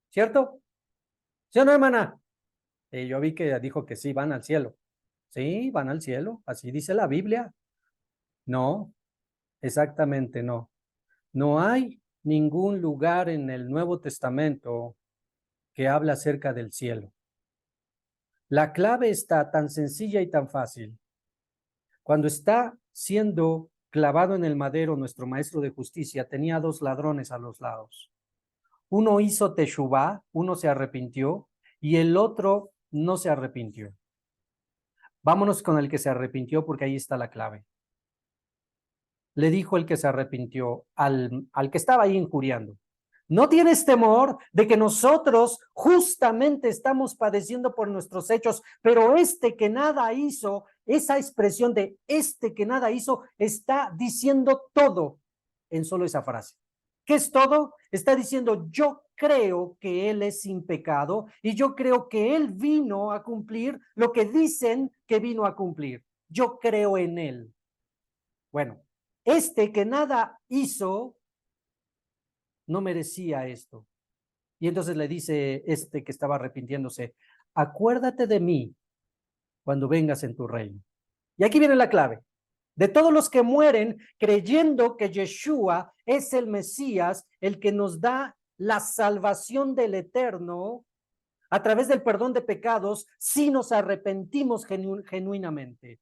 ¿Cierto? ¿Sí o no, hermana? Yo vi que dijo que sí, van al cielo. Sí, van al cielo, así dice la Biblia. No, exactamente no. No hay ningún lugar en el Nuevo Testamento que habla acerca del cielo. La clave está tan sencilla y tan fácil. Cuando está siendo clavado en el madero, nuestro maestro de justicia tenía 2 ladrones a los lados. Uno hizo teshuvá, uno se arrepintió y el otro no se arrepintió. Vámonos con el que se arrepintió porque ahí está la clave. Le dijo el que se arrepintió al que estaba ahí injuriando: ¿no tienes temor de que nosotros justamente estamos padeciendo por nuestros hechos, pero este que nada hizo, esa expresión de este que nada hizo, está diciendo todo en solo esa frase? ¿Qué es todo? Está diciendo: yo creo que él es sin pecado y yo creo que él vino a cumplir lo que dicen que vino a cumplir. Yo creo en él. Bueno, Este que nada hizo, no merecía esto. Y entonces le dice este que estaba arrepintiéndose, acuérdate de mí cuando vengas en tu reino. Y aquí viene la clave. De todos los que mueren creyendo que Yeshua es el Mesías, el que nos da la salvación del eterno a través del perdón de pecados, si nos arrepentimos genuinamente.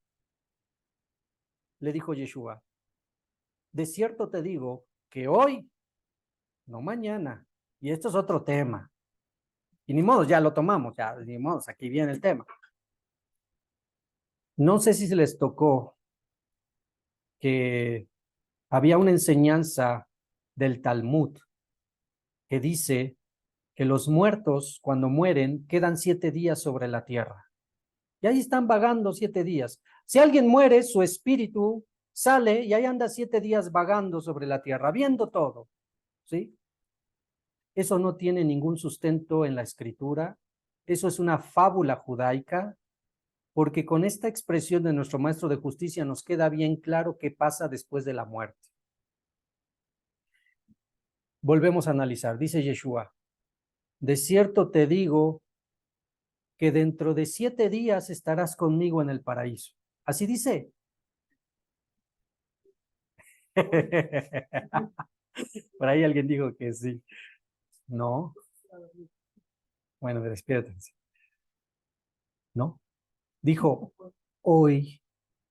Le dijo Yeshua, de cierto te digo que hoy, no mañana, y esto es otro tema, y ni modo, ya lo tomamos, ya ni modo, aquí viene el tema. No sé si se les tocó que había una enseñanza del Talmud que dice que los muertos cuando mueren quedan 7 días sobre la tierra. Y ahí están vagando 7 días. Si alguien muere, su espíritu sale y ahí anda 7 días vagando sobre la tierra, viendo todo. ¿Sí? Eso no tiene ningún sustento en la escritura. Eso es una fábula judaica, porque con esta expresión de nuestro maestro de justicia nos queda bien claro qué pasa después de la muerte. Volvemos a analizar. Dice Yeshua, de cierto te digo que dentro de 7 días estarás conmigo en el paraíso. Así dice. Por ahí alguien dijo que sí. No. Bueno, despídate. No. Dijo, hoy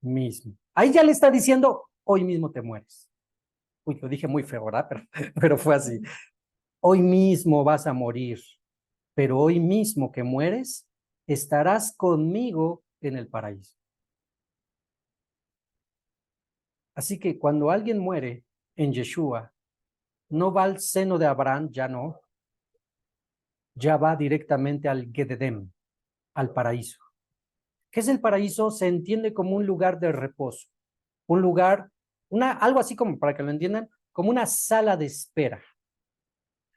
mismo. Ahí ya le está diciendo, hoy mismo te mueres. Uy, lo dije muy feo, ¿verdad? Pero fue así. Hoy mismo vas a morir, pero hoy mismo que mueres, estarás conmigo en el paraíso. Así que cuando alguien muere en Yeshua, no va al seno de Abraham, ya no, ya va directamente al Gededem, al paraíso. ¿Qué es el paraíso? Se entiende como un lugar de reposo, un lugar, algo así como, para que lo entiendan, como una sala de espera.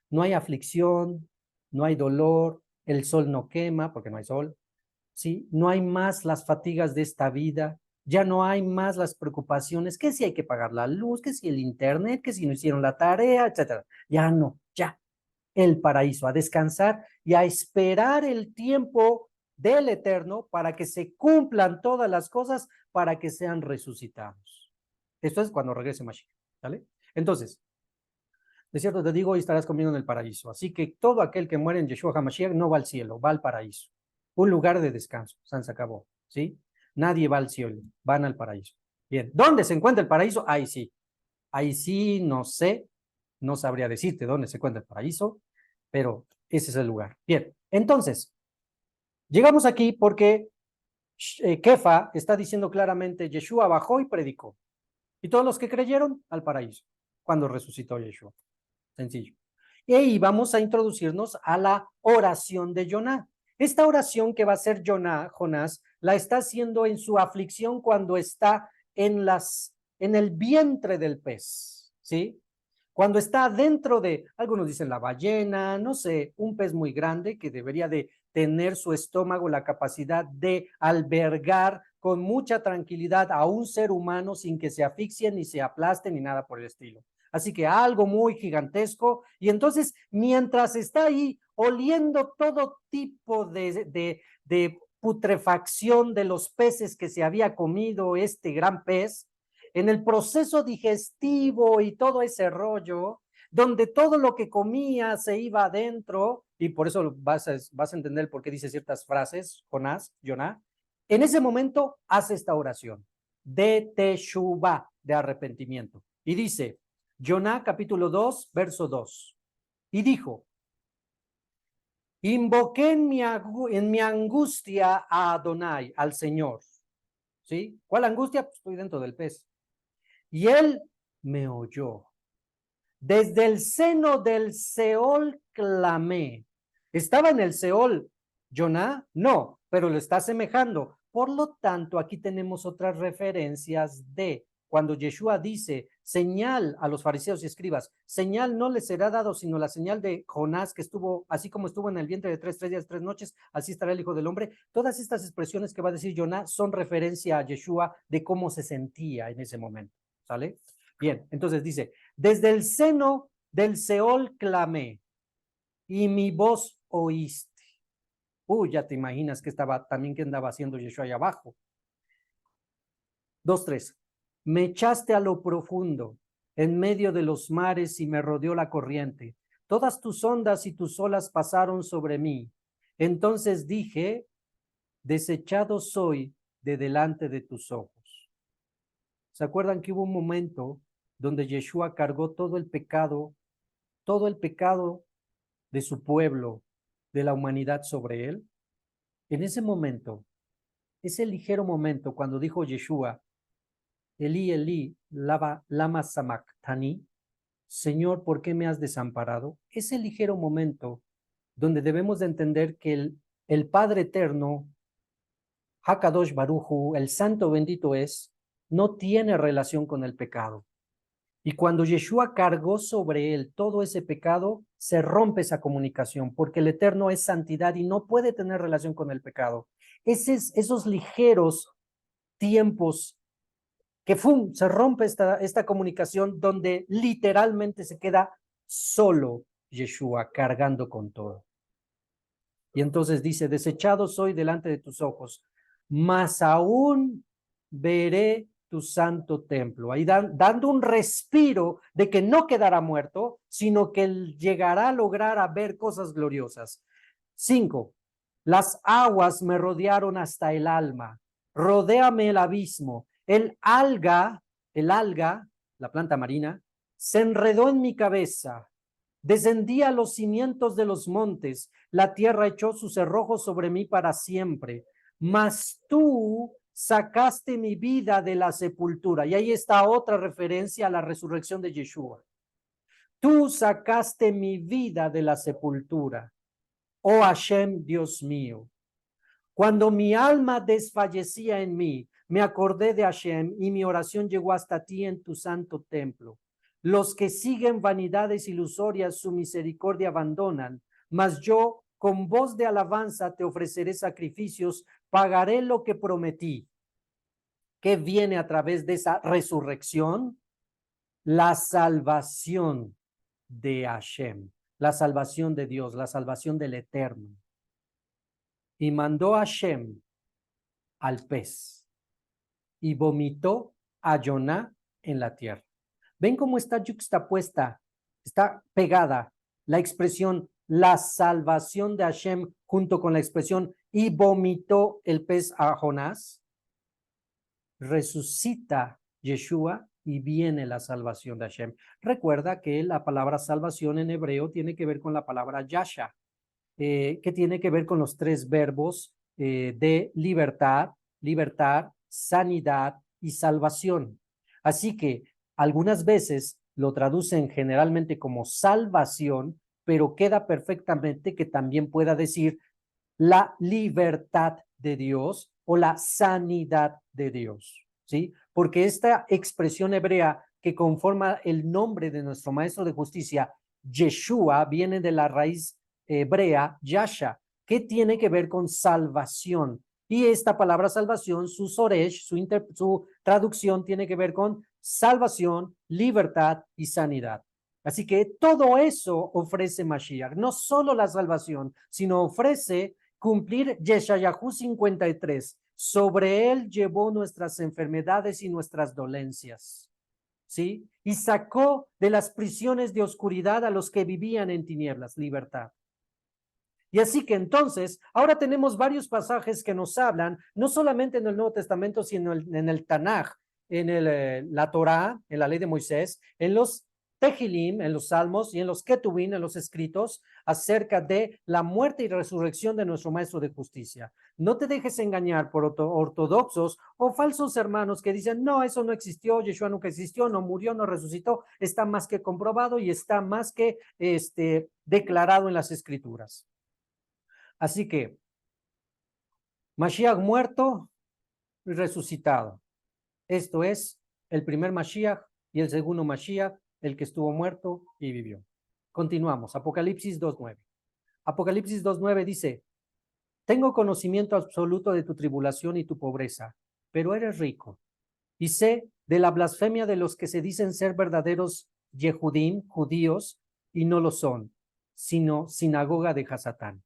No hay aflicción, no hay dolor, el sol no quema porque no hay sol, ¿sí? No hay más las fatigas de esta vida, ya no hay más las preocupaciones, que si hay que pagar la luz, que si el internet, que si no hicieron la tarea, etcétera. Ya no, ya. El paraíso, a descansar y a esperar el tiempo del eterno para que se cumplan todas las cosas para que sean resucitados. Esto es cuando regrese Mashiach, ¿vale? Entonces, de cierto te digo, y estarás conmigo en el paraíso. Así que todo aquel que muere en Yeshua HaMashiach no va al cielo, va al paraíso. Un lugar de descanso. Se acabó, ¿sí? Nadie va al cielo, van al paraíso. Bien, ¿dónde se encuentra el paraíso? Ahí sí, no sé, no sabría decirte dónde se encuentra el paraíso, pero ese es el lugar. Bien, entonces, llegamos aquí porque Kefa está diciendo claramente, Yeshua bajó y predicó. Y todos los que creyeron al paraíso, cuando resucitó Yeshua. Sencillo. Y ahí vamos a introducirnos a la oración de Jonás. Esta oración que va a hacer Jonás, la está haciendo en su aflicción cuando está en el vientre del pez, ¿sí? Cuando está dentro de, algunos dicen la ballena, no sé, un pez muy grande que debería de tener su estómago la capacidad de albergar con mucha tranquilidad a un ser humano sin que se asfixie ni se aplaste ni nada por el estilo. Así que algo muy gigantesco. Y entonces, mientras está ahí oliendo todo tipo de putrefacción de los peces que se había comido este gran pez, en el proceso digestivo y todo ese rollo, donde todo lo que comía se iba adentro, y por eso vas a entender por qué dice ciertas frases, Jonás, en ese momento hace esta oración de Teshuvah, de arrepentimiento. Y dice, Jonás capítulo 2, verso 2. Y dijo, invoqué en mi angustia a Adonai, al Señor. ¿Sí? ¿Cuál angustia? Pues estoy dentro del pez. Y él me oyó. Desde el seno del Seol clamé. ¿Estaba en el Seol Jonás? No, pero lo está asemejando. Por lo tanto, aquí tenemos otras referencias de cuando Yeshua dice, señal a los fariseos y escribas, señal no les será dado, sino la señal de Jonás, que estuvo, así como estuvo en el vientre de 3 días, 3 noches, así estará el Hijo del Hombre. Todas estas expresiones que va a decir Jonás son referencia a Yeshua de cómo se sentía en ese momento, ¿sale? Bien, entonces dice, desde el seno del Seol clamé y mi voz oíste. Uy, ya te imaginas que estaba también que andaba haciendo Yeshua allá abajo. 2:3. Me echaste a lo profundo, en medio de los mares y me rodeó la corriente. Todas tus ondas y tus olas pasaron sobre mí. Entonces dije, desechado soy de delante de tus ojos. ¿Se acuerdan que hubo un momento donde Yeshua cargó todo el pecado de su pueblo, de la humanidad sobre él? En ese momento, ese ligero momento cuando dijo Yeshua, Elí, Elí, lama sabactani, Señor, ¿por qué me has desamparado? Ese ligero momento donde debemos de entender que el Padre Eterno, Hakadosh Baruchu, el Santo bendito es, no tiene relación con el pecado. Y cuando Yeshua cargó sobre él todo ese pecado, se rompe esa comunicación, porque el Eterno es santidad y no puede tener relación con el pecado. Esos ligeros tiempos que se rompe esta comunicación donde literalmente se queda solo Yeshua cargando con todo. Y entonces dice, desechado soy delante de tus ojos, mas aún veré tu santo templo. Ahí dando un respiro de que no quedará muerto, sino que él llegará a lograr a ver cosas gloriosas. 5. Las aguas me rodearon hasta el alma. Rodéame el abismo. El alga, la planta marina, se enredó en mi cabeza. Descendí a los cimientos de los montes, la tierra echó sus cerrojos sobre mí para siempre, mas tú sacaste mi vida de la sepultura. Y ahí está otra referencia a la resurrección de Yeshua. Tú sacaste mi vida de la sepultura, oh Hashem, Dios mío. Cuando mi alma desfallecía en mí, me acordé de Hashem y mi oración llegó hasta ti en tu santo templo. Los que siguen vanidades ilusorias su misericordia abandonan, mas yo con voz de alabanza te ofreceré sacrificios, pagaré lo que prometí. ¿Qué viene a través de esa resurrección? La salvación de Hashem, la salvación de Dios, la salvación del Eterno. Y mandó a Hashem al pez y vomitó a Joná en la tierra. ¿Ven cómo está yuxtapuesta, está pegada la expresión la salvación de Hashem junto con la expresión y vomitó el pez a Jonás? Resucita Yeshua y viene la salvación de Hashem. Recuerda que la palabra salvación en hebreo tiene que ver con la palabra yasha, que tiene que ver con los tres verbos de libertad, sanidad y salvación. Así que algunas veces lo traducen generalmente como salvación, pero queda perfectamente que también pueda decir la libertad de Dios o la sanidad de Dios, ¿sí? Porque esta expresión hebrea que conforma el nombre de nuestro Maestro de Justicia, Yeshua, viene de la raíz hebrea, Yasha, que tiene que ver con salvación. Y esta palabra salvación, su soresh, su traducción tiene que ver con salvación, libertad y sanidad. Así que todo eso ofrece Mashiach, no solo la salvación, sino ofrece cumplir Yeshayahu 53. Sobre él llevó nuestras enfermedades y nuestras dolencias, ¿sí? Y sacó de las prisiones de oscuridad a los que vivían en tinieblas, libertad. Y así que entonces, ahora tenemos varios pasajes que nos hablan, no solamente en el Nuevo Testamento, sino en el Tanaj, en la Torá, en la ley de Moisés, en los Tehilim, en los Salmos y en los Ketubim, en los escritos, acerca de la muerte y resurrección de nuestro Maestro de Justicia. No te dejes engañar por ortodoxos o falsos hermanos que dicen, no, eso no existió, Yeshua nunca existió, no murió, no resucitó, está más que comprobado y está más que declarado en las escrituras. Así que, Mashiach muerto y resucitado. Esto es el primer Mashiach y el segundo Mashiach, el que estuvo muerto y vivió. Continuamos, Apocalipsis 2:9. Apocalipsis 2:9 dice, tengo conocimiento absoluto de tu tribulación y tu pobreza, pero eres rico. Y sé de la blasfemia de los que se dicen ser verdaderos Yehudim, judíos, y no lo son, sino sinagoga de Hasatán.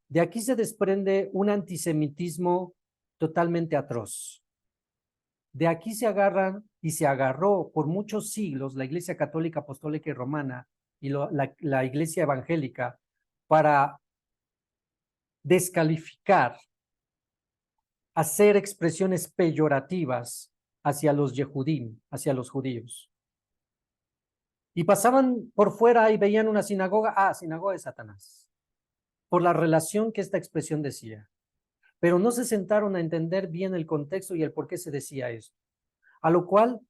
De aquí se desprende un antisemitismo totalmente atroz. De aquí se agarran y se agarró por muchos siglos la Iglesia Católica, Apostólica y Romana y la Iglesia Evangélica para descalificar, hacer expresiones peyorativas hacia los Yehudim, hacia los judíos. Y pasaban por fuera y veían una sinagoga, sinagoga de Satanás, por la relación que esta expresión decía. Pero no se sentaron a entender bien el contexto y el por qué se decía esto. A lo cual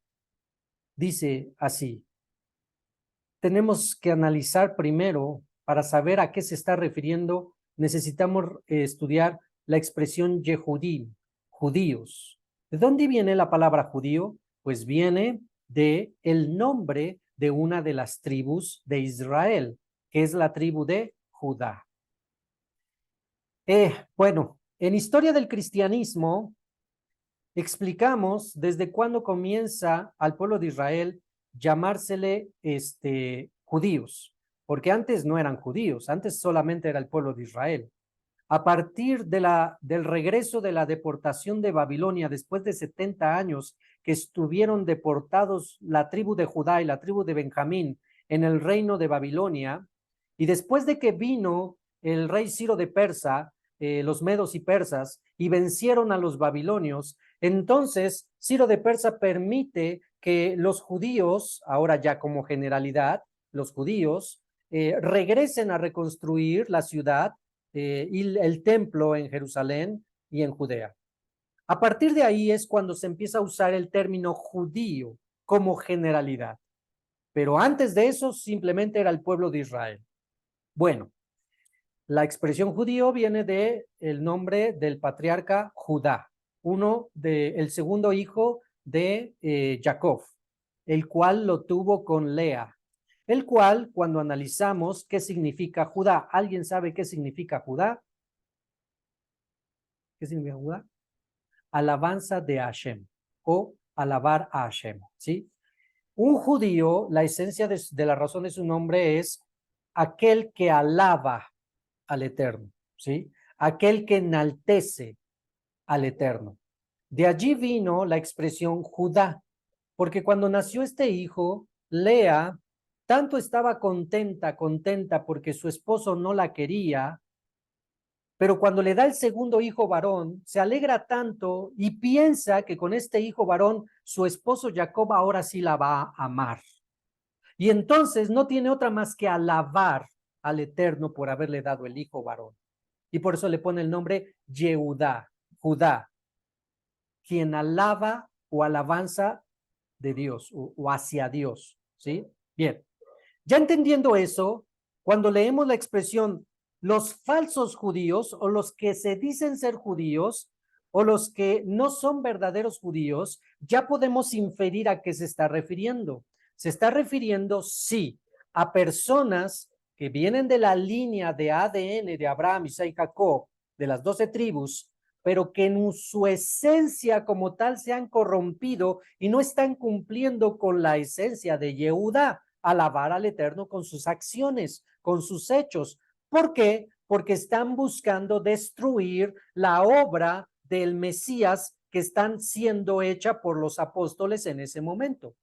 dice así: tenemos que analizar primero para saber a qué se está refiriendo. Necesitamos estudiar la expresión Yehudim, judíos. ¿De dónde viene la palabra judío? Pues viene de el nombre de una de las tribus de Israel, que es la tribu de Judá. Bueno, en historia del cristianismo explicamos desde cuándo comienza al pueblo de Israel llamársele judíos, porque antes no eran judíos, antes solamente era el pueblo de Israel. A partir del regreso de la deportación de Babilonia, después de 70 años que estuvieron deportados la tribu de Judá y la tribu de Benjamín en el reino de Babilonia, y después de que vino el rey Ciro de Persa, los medos y persas, y vencieron a los babilonios, entonces Ciro de Persa permite que los judíos, ahora ya como generalidad, los judíos, regresen a reconstruir la ciudad y el templo en Jerusalén y en Judea. A partir de ahí es cuando se empieza a usar el término judío como generalidad. Pero antes de eso simplemente era el pueblo de Israel. Bueno, la expresión judío viene del nombre del patriarca Judá, el segundo hijo de Jacob, el cual lo tuvo con Lea, el cual, cuando analizamos qué significa Judá, ¿alguien sabe qué significa Judá? ¿Qué significa Judá? Alabanza de Hashem o alabar a Hashem, ¿sí? Un judío, la esencia de la razón de su nombre es aquel que alaba al Eterno, ¿sí? Aquel que enaltece al Eterno. De allí vino la expresión Judá, porque cuando nació este hijo, Lea tanto estaba contenta porque su esposo no la quería, pero cuando le da el segundo hijo varón, se alegra tanto y piensa que con este hijo varón, su esposo Jacob ahora sí la va a amar. Y entonces no tiene otra más que alabar al Eterno por haberle dado el hijo varón. Y por eso le pone el nombre Yehudá, Judá, quien alaba o alabanza de Dios o hacia Dios, ¿sí? Bien, ya entendiendo eso, cuando leemos la expresión los falsos judíos o los que se dicen ser judíos o los que no son verdaderos judíos, ya podemos inferir a qué se está refiriendo. Se está refiriendo, sí, a personas que vienen de la línea de ADN de Abraham, Isaac y Jacob, de las 12 tribus, pero que en su esencia como tal se han corrompido y no están cumpliendo con la esencia de Yehudá, alabar al Eterno con sus acciones, con sus hechos. ¿Por qué? Porque están buscando destruir la obra del Mesías que están siendo hecha por los apóstoles en ese momento.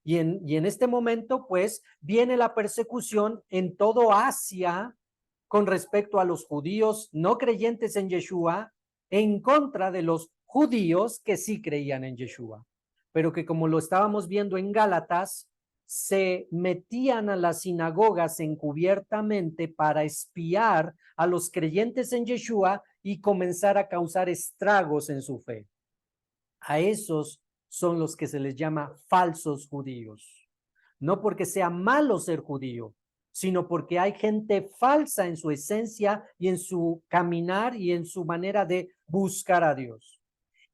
Y en este momento, pues, viene la persecución en todo Asia con respecto a los judíos no creyentes en Yeshua, en contra de los judíos que sí creían en Yeshua, pero que como lo estábamos viendo en Gálatas, se metían a las sinagogas encubiertamente para espiar a los creyentes en Yeshua y comenzar a causar estragos en su fe. A esos son los que se les llama falsos judíos. No porque sea malo ser judío, sino porque hay gente falsa en su esencia y en su caminar y en su manera de buscar a Dios.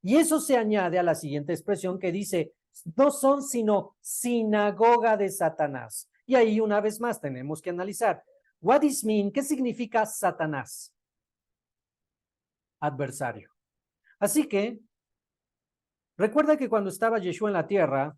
Y eso se añade a la siguiente expresión que dice, no son sino sinagoga de Satanás. Y ahí una vez más tenemos que analizar, what is mean? ¿Qué significa Satanás? Adversario. Así que Recuerda que cuando estaba Yeshua en la tierra,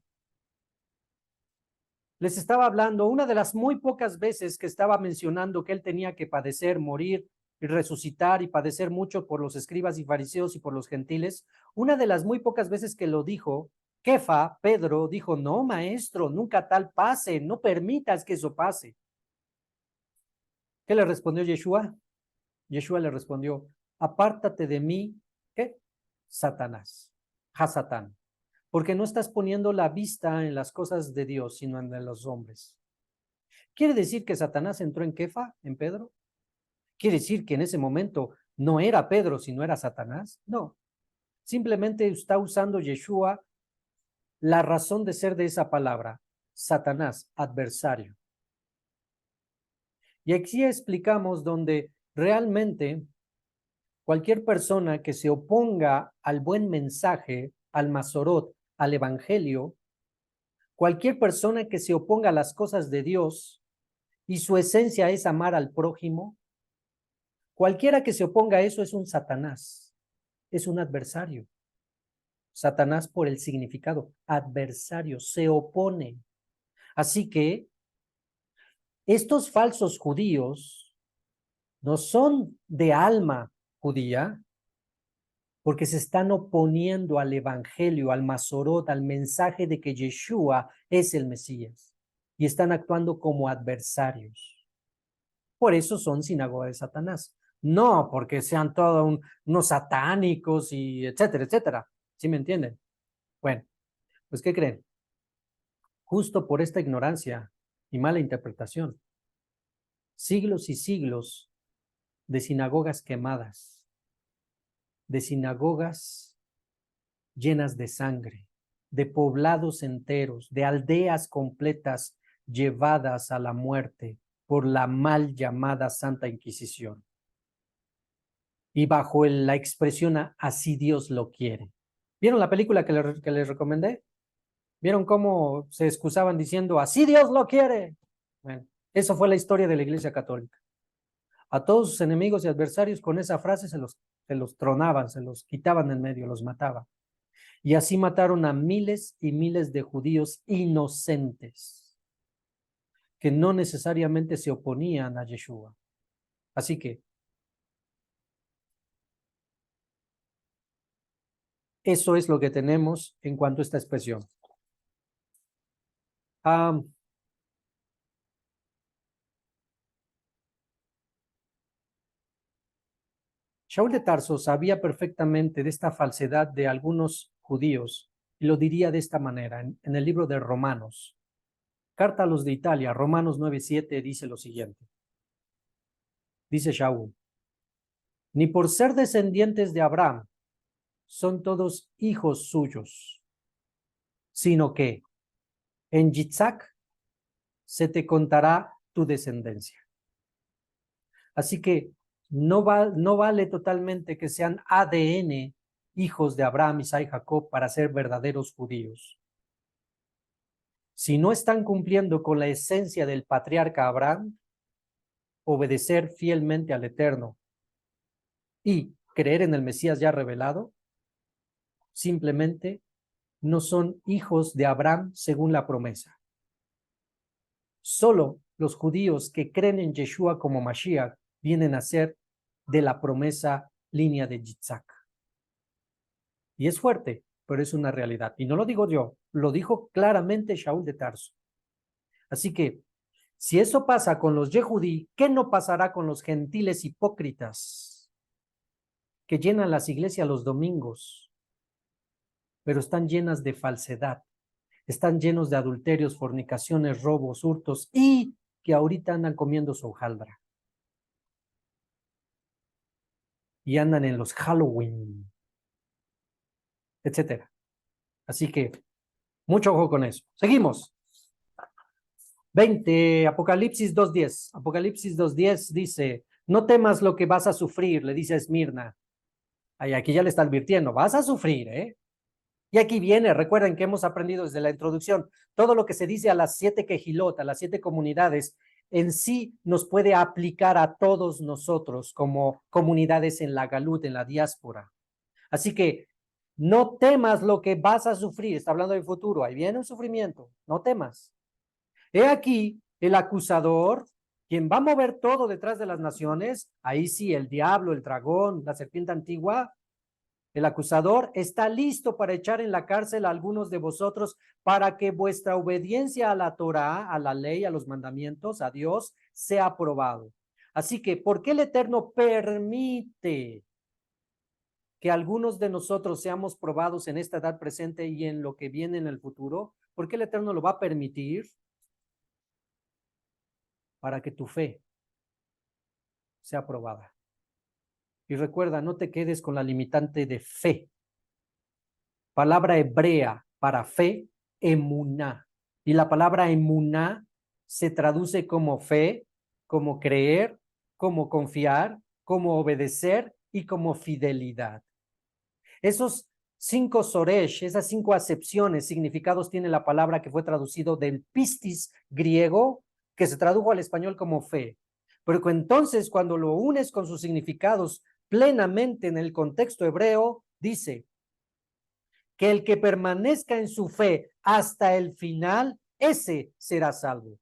les estaba hablando, una de las muy pocas veces que estaba mencionando que él tenía que padecer, morir y resucitar y padecer mucho por los escribas y fariseos y por los gentiles, una de las muy pocas veces que lo dijo, Kefa, Pedro, dijo, no, maestro, nunca tal pase, no permitas que eso pase. ¿Qué le respondió Yeshua? Yeshua le respondió, apártate de mí, ¿qué? Satanás, Hasatán, porque no estás poniendo la vista en las cosas de Dios, sino en de los hombres. ¿Quiere decir que Satanás entró en Kefa, en Pedro? ¿Quiere decir que en ese momento no era Pedro, sino era Satanás? No. Simplemente está usando Yeshua la razón de ser de esa palabra, Satanás, adversario. Y aquí explicamos donde realmente cualquier persona que se oponga al buen mensaje, al Masorot, al Evangelio, cualquier persona que se oponga a las cosas de Dios y su esencia es amar al prójimo, cualquiera que se oponga a eso es un Satanás, es un adversario. Satanás por el significado, adversario, se opone. Así que estos falsos judíos no son de alma judía porque se están oponiendo al evangelio, al Masorot, al mensaje de que Yeshua es el Mesías y están actuando como adversarios. Por eso son sinagoga de Satanás. No porque sean todos unos satánicos y etcétera, etcétera. ¿Sí me entienden? Bueno, pues ¿qué creen? Justo por esta ignorancia y mala interpretación, siglos y siglos de sinagogas quemadas, de sinagogas llenas de sangre, de poblados enteros, de aldeas completas llevadas a la muerte por la mal llamada Santa Inquisición. Y bajo la expresión así Dios lo quiere. ¿Vieron la película que les recomendé? ¿Vieron cómo se excusaban diciendo así Dios lo quiere? Bueno, eso fue la historia de la Iglesia Católica. A todos sus enemigos y adversarios con esa frase se los tronaban, se los quitaban en medio, los mataban. Y así mataron a miles y miles de judíos inocentes que no necesariamente se oponían a Yeshua. Así que eso es lo que tenemos en cuanto a esta expresión. Shaul de Tarso sabía perfectamente de esta falsedad de algunos judíos y lo diría de esta manera en el libro de Romanos. Carta a los de Italia, Romanos 9:7 dice lo siguiente. Dice Shaul, ni por ser descendientes de Abraham son todos hijos suyos, sino que en Yitzhak se te contará tu descendencia. Así que no vale totalmente que sean ADN hijos de Abraham, Isaac y Jacob para ser verdaderos judíos. Si no están cumpliendo con la esencia del patriarca Abraham, obedecer fielmente al Eterno y creer en el Mesías ya revelado, simplemente no son hijos de Abraham según la promesa. Solo los judíos que creen en Yeshua como Mashiach vienen a ser de la promesa línea de Yitzhak. Y es fuerte, pero es una realidad. Y no lo digo yo, lo dijo claramente Shaul de Tarso. Así que, si eso pasa con los Yehudí, ¿qué no pasará con los gentiles hipócritas que llenan las iglesias los domingos, pero están llenas de falsedad, están llenos de adulterios, fornicaciones, robos, hurtos y que ahorita andan comiendo su hojaldra y andan en los Halloween, etcétera? Así que, mucho ojo con eso. Seguimos. 20, Apocalipsis 2:10. Apocalipsis 2:10 dice, no temas lo que vas a sufrir, le dice a Esmirna. Ay, aquí ya le está advirtiendo, vas a sufrir, ¿eh? Y aquí viene, recuerden que hemos aprendido desde la introducción, todo lo que se dice a las 7 quejilot, a las 7 comunidades, en sí nos puede aplicar a todos nosotros como comunidades en la Galut, en la diáspora. Así que No temas lo que vas a sufrir. Está hablando del futuro. Ahí viene un sufrimiento. No temas. He aquí el acusador, quien va a mover todo detrás de las naciones. Ahí sí, el diablo, el dragón, la serpiente antigua. El acusador está listo para echar en la cárcel a algunos de vosotros para que vuestra obediencia a la Torá, a la ley, a los mandamientos, a Dios, sea aprobado. Así que, ¿por qué el Eterno permite que algunos de nosotros seamos probados en esta edad presente y en lo que viene en el futuro? ¿Por qué el Eterno lo va a permitir? Para que tu fe sea aprobada. Y recuerda, no te quedes con la limitante de fe. Palabra hebrea para fe, emuná. Y la palabra emuná se traduce como fe, como creer, como confiar, como obedecer y como fidelidad. Esos 5 soresh, esas 5 acepciones, significados tiene la palabra que fue traducido del pistis griego, que se tradujo al español como fe. Pero que entonces cuando lo unes con sus significados plenamente en el contexto hebreo, dice que el que permanezca en su fe hasta el final, ese será salvo.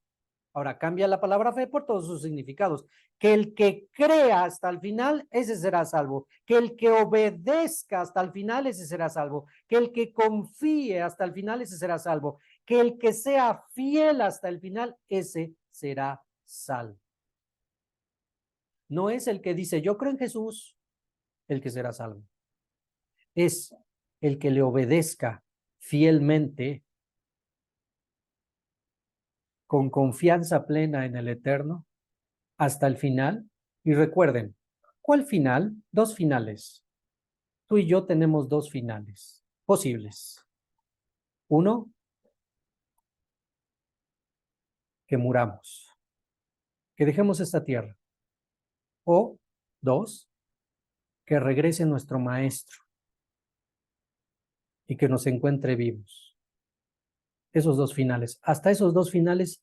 Ahora cambia la palabra fe por todos sus significados. Que el que crea hasta el final, ese será salvo. Que el que obedezca hasta el final, ese será salvo. Que el que confíe hasta el final, ese será salvo. Que el que sea fiel hasta el final, ese será salvo. No es el que dice, yo creo en Jesús, el que será salvo. Es el que le obedezca fielmente, con confianza plena en el Eterno, hasta el final. Y recuerden, ¿cuál final? 2 finales. Tú y yo tenemos 2 finales posibles. Uno, que muramos, que dejemos esta tierra. O 2, que regrese nuestro maestro y que nos encuentre vivos. Esos 2 finales. Hasta esos 2 finales,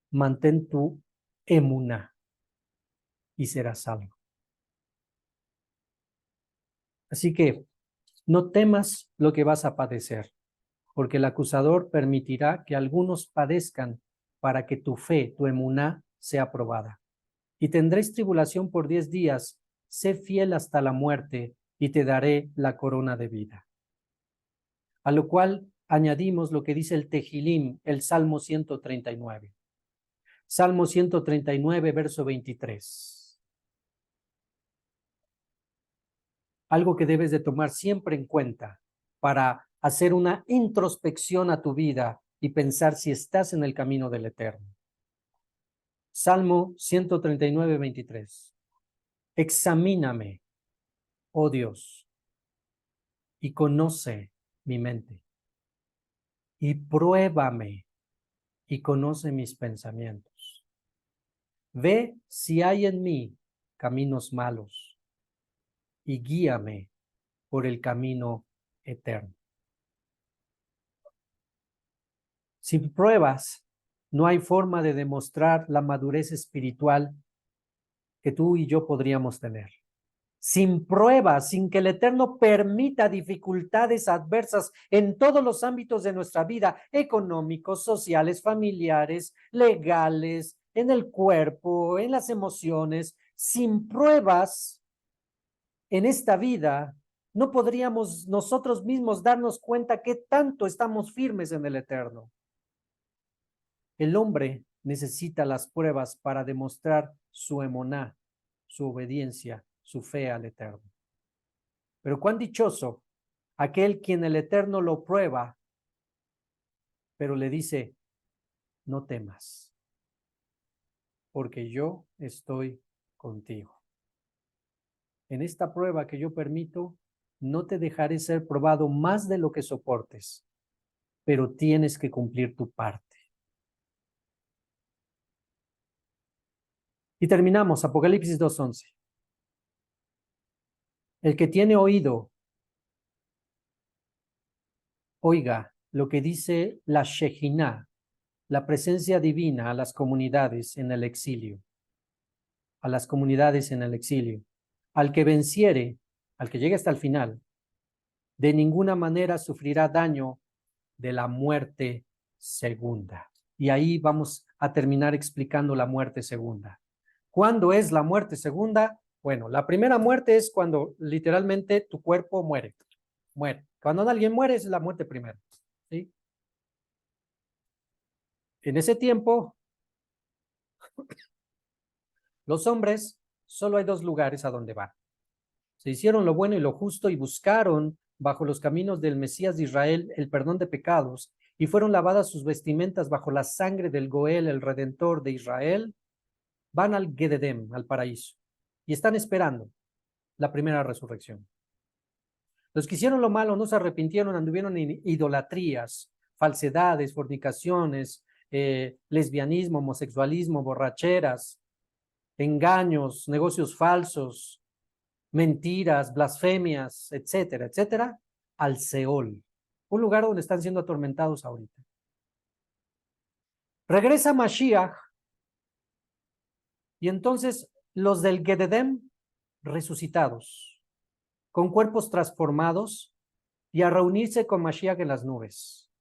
mantén tu emuná y serás salvo. Así que no temas lo que vas a padecer, porque el acusador permitirá que algunos padezcan para que tu fe, tu emuná, sea probada. Y tendréis tribulación por 10 días, sé fiel hasta la muerte, y te daré la corona de vida. A lo cual añadimos lo que dice el Tehilim, el Salmo 139. Salmo 139, verso 23. Algo que debes de tomar siempre en cuenta para hacer una introspección a tu vida y pensar si estás en el camino del Eterno. Salmo 139, 23. Examíname, oh Dios, y conoce mi mente, y pruébame y conoce mis pensamientos. Ve si hay en mí caminos malos y guíame por el camino eterno. Sin pruebas, no hay forma de demostrar la madurez espiritual que tú y yo podríamos tener. Sin pruebas, sin que el Eterno permita dificultades adversas en todos los ámbitos de nuestra vida, económicos, sociales, familiares, legales, en el cuerpo, en las emociones, sin pruebas en esta vida, no podríamos nosotros mismos darnos cuenta que tanto estamos firmes en el Eterno. El hombre necesita las pruebas para demostrar su emuná, su obediencia, su fe al Eterno. Pero cuán dichoso aquel quien el Eterno lo prueba, pero le dice, no temas, porque yo estoy contigo. En esta prueba que yo permito, no te dejaré ser probado más de lo que soportes, pero tienes que cumplir tu parte. Y terminamos, Apocalipsis 2:11. El que tiene oído, oiga lo que dice la Shejinah, la presencia divina a las comunidades en el exilio. A las comunidades en el exilio. Al que venciere, al que llegue hasta el final, de ninguna manera sufrirá daño de la muerte segunda. Y ahí vamos a terminar explicando la muerte segunda. ¿Cuándo es la muerte segunda? Bueno, la primera muerte es cuando literalmente tu cuerpo muere. Muere. Cuando alguien muere es la muerte primera. ¿Sí? En ese tiempo, los hombres, solo hay dos lugares a donde van. Se hicieron lo bueno y lo justo y buscaron bajo los caminos del Mesías de Israel el perdón de pecados y fueron lavadas sus vestimentas bajo la sangre del Goel, el Redentor de Israel. Van al Gededem, al paraíso, y están esperando la primera resurrección. Los que hicieron lo malo no se arrepintieron, anduvieron en idolatrías, falsedades, fornicaciones, lesbianismo, homosexualismo, borracheras, engaños, negocios falsos, mentiras, blasfemias, etcétera, etcétera, al Seol, un lugar donde están siendo atormentados ahorita. Regresa Mashiach y entonces los del Gededem resucitados, con cuerpos transformados y a reunirse con Mashiach en las nubes.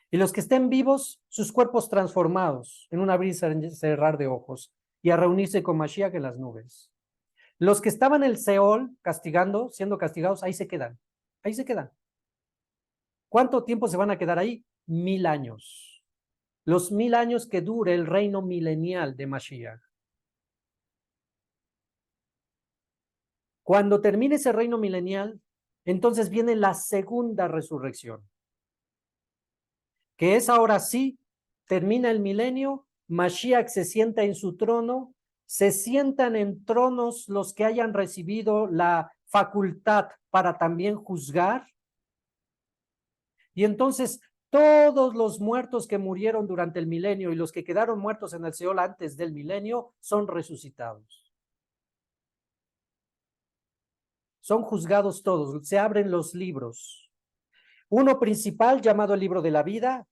Y los que estén vivos, sus cuerpos transformados en un abrir y cerrar de ojos y a reunirse con Mashiach en las nubes. Los que estaban en el Seol castigando, siendo castigados, ahí se quedan. Ahí se quedan. ¿Cuánto tiempo se van a quedar ahí? 1000 años. Los 1000 años que dure el reino milenial de Mashiach. Cuando termine ese reino milenial, entonces viene la segunda resurrección, que es ahora sí, termina el milenio, Mashiach se sienta en su trono, se sientan en tronos los que hayan recibido la facultad para también juzgar, y entonces todos los muertos que murieron durante el milenio y los que quedaron muertos en el Seol antes del milenio son resucitados. Son juzgados todos, se abren los libros. Uno principal llamado el libro de la vida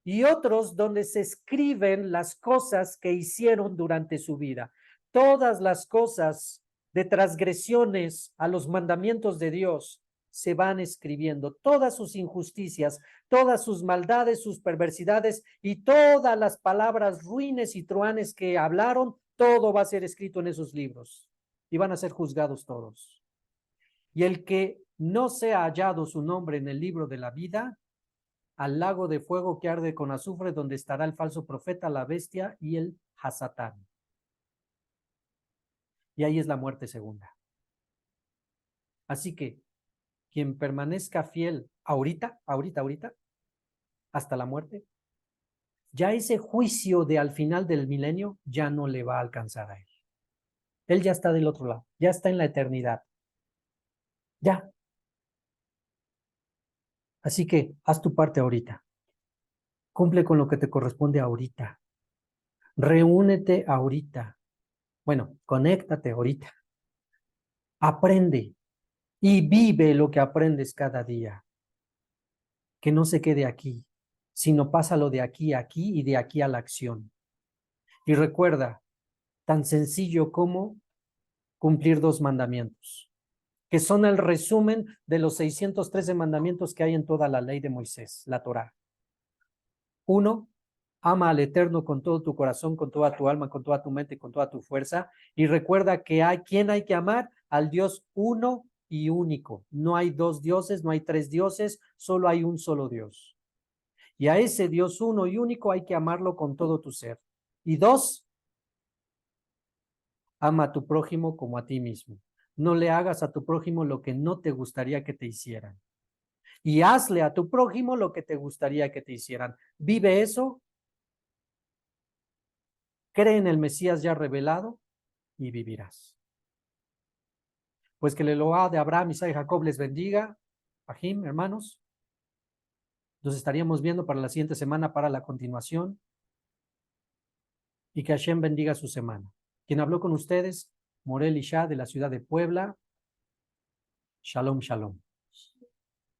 y otros donde se escriben las cosas que hicieron durante su vida. Todas las cosas de transgresiones a los mandamientos de Dios se van escribiendo, todas sus injusticias, todas sus maldades, sus perversidades y todas las palabras ruines y truanes que hablaron, todo va a ser escrito en esos libros y van a ser juzgados todos. Y el que no sea hallado su nombre en el libro de la vida, al lago de fuego que arde con azufre, donde estará el falso profeta, la bestia y el Hasatán. Y ahí es la muerte segunda. Así que quien permanezca fiel ahorita, hasta la muerte, ya ese juicio de al final del milenio ya no le va a alcanzar a él. Él ya está del otro lado, ya está en la eternidad. Ya. Así que haz tu parte ahorita. Cumple con lo que te corresponde ahorita. Reúnete ahorita. Bueno, conéctate ahorita. Aprende y vive lo que aprendes cada día. Que no se quede aquí, sino pásalo de aquí a aquí y de aquí a la acción. Y recuerda, tan sencillo como cumplir 2 mandamientos, que son el resumen de los 613 mandamientos que hay en toda la ley de Moisés, la Torá. 1, ama al Eterno con todo tu corazón, con toda tu alma, con toda tu mente, con toda tu fuerza. Y recuerda que ¿quién hay que amar? Al Dios uno y único. No hay 2 dioses, no hay 3 dioses, solo hay un solo Dios. Y a ese Dios uno y único hay que amarlo con todo tu ser. Y 2, ama a tu prójimo como a ti mismo. No le hagas a tu prójimo lo que no te gustaría que te hicieran. Y hazle a tu prójimo lo que te gustaría que te hicieran. Vive eso, cree en el Mesías ya revelado y vivirás. Pues que el Elohá de Abraham, Isaac y Jacob les bendiga. Pajim, hermanos. Nos estaríamos viendo para la siguiente semana para la continuación. Y que Hashem bendiga su semana. Quien habló con ustedes, Morel Isha de la ciudad de Puebla. Shalom, shalom.